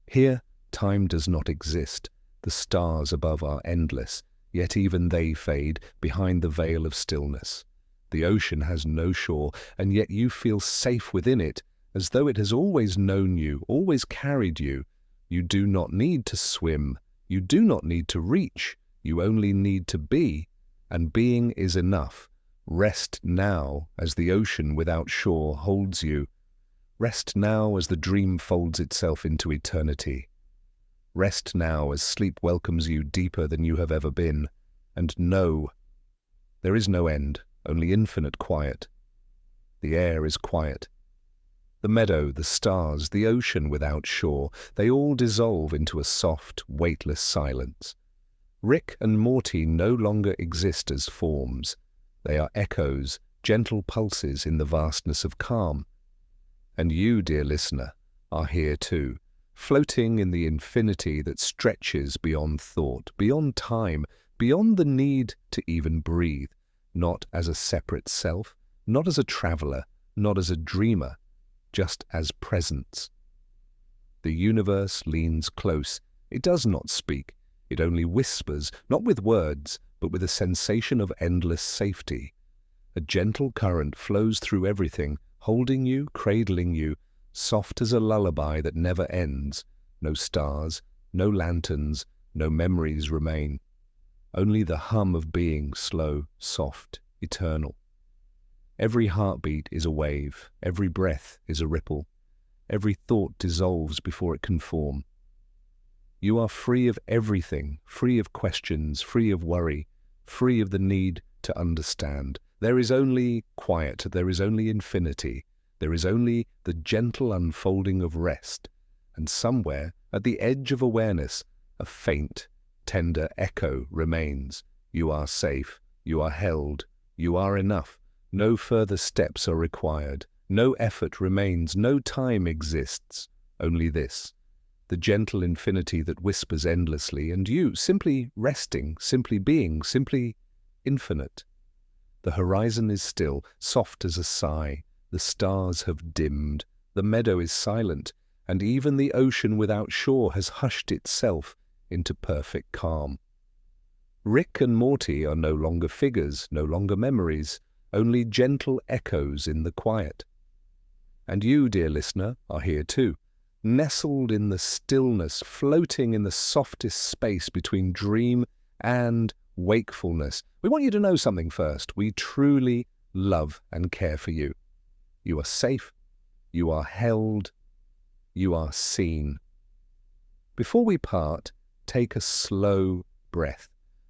Here, time does not exist. The stars above are endless, yet even they fade behind the veil of stillness. The ocean has no shore, and yet you feel safe within it, as though it has always known you, always carried you. You do not need to swim. You do not need to reach. You only need to be, and being is enough. Rest now as the ocean without shore holds you. Rest now as the dream folds itself into eternity. Rest now as sleep welcomes you deeper than you have ever been. And know, there is no end, only infinite quiet. The air is quiet. The meadow, the stars, the ocean without shore, they all dissolve into a soft, weightless silence. Rick and Morty no longer exist as forms. They are echoes, gentle pulses in the vastness of calm. And you, dear listener, are here too, floating in the infinity that stretches beyond thought, beyond time, beyond the need to even breathe, not as a separate self, not as a traveler, not as a dreamer, just as presence. The universe leans close. It does not speak. It only whispers, not with words, but with a sensation of endless safety. A gentle current flows through everything, holding you, cradling you, soft as a lullaby that never ends. No stars, no lanterns, no memories remain. Only the hum of being, slow, soft, eternal. Every heartbeat is a wave, every breath is a ripple, every thought dissolves before it can form. You are free of everything, free of questions, free of worry, free of the need to understand. There is only quiet, there is only infinity, there is only the gentle unfolding of rest, and somewhere at the edge of awareness, a faint, tender echo remains. You are safe, you are held, you are enough. No further steps are required, no effort remains, no time exists, only this, the gentle infinity that whispers endlessly, and you simply resting, simply being, simply infinite. The horizon is still, soft as a sigh, the stars have dimmed, the meadow is silent, and even the ocean without shore has hushed itself into perfect calm. Rick and Morty are no longer figures, no longer memories, only gentle echoes in the quiet. And you, dear listener, are here too, nestled in the stillness, floating in the softest space between dream and wakefulness. We want you to know something first. We truly love and care for you. You are safe, you are held, you are seen. Before we part, take a slow breath.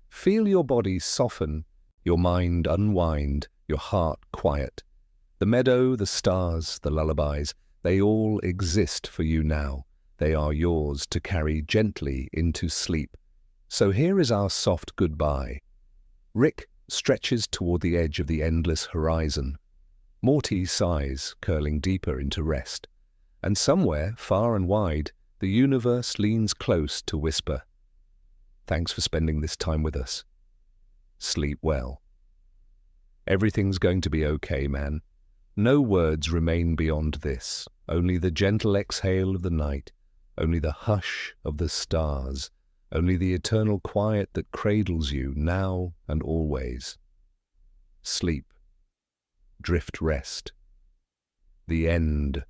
Feel your body soften, your mind unwind, your heart quiet. The meadow, the stars, the lullabies, they all exist for you now. They are yours to carry gently into sleep. So here is our soft goodbye. Rick stretches toward the edge of the endless horizon. Morty sighs, curling deeper into rest. And somewhere, far and wide, the universe leans close to whisper, "Thanks for spending this time with us. Sleep well. Everything's going to be okay, man. No words remain beyond this, only the gentle exhale of the night, only the hush of the stars, only the eternal quiet that cradles you now and always. Sleep. Drift rest. The end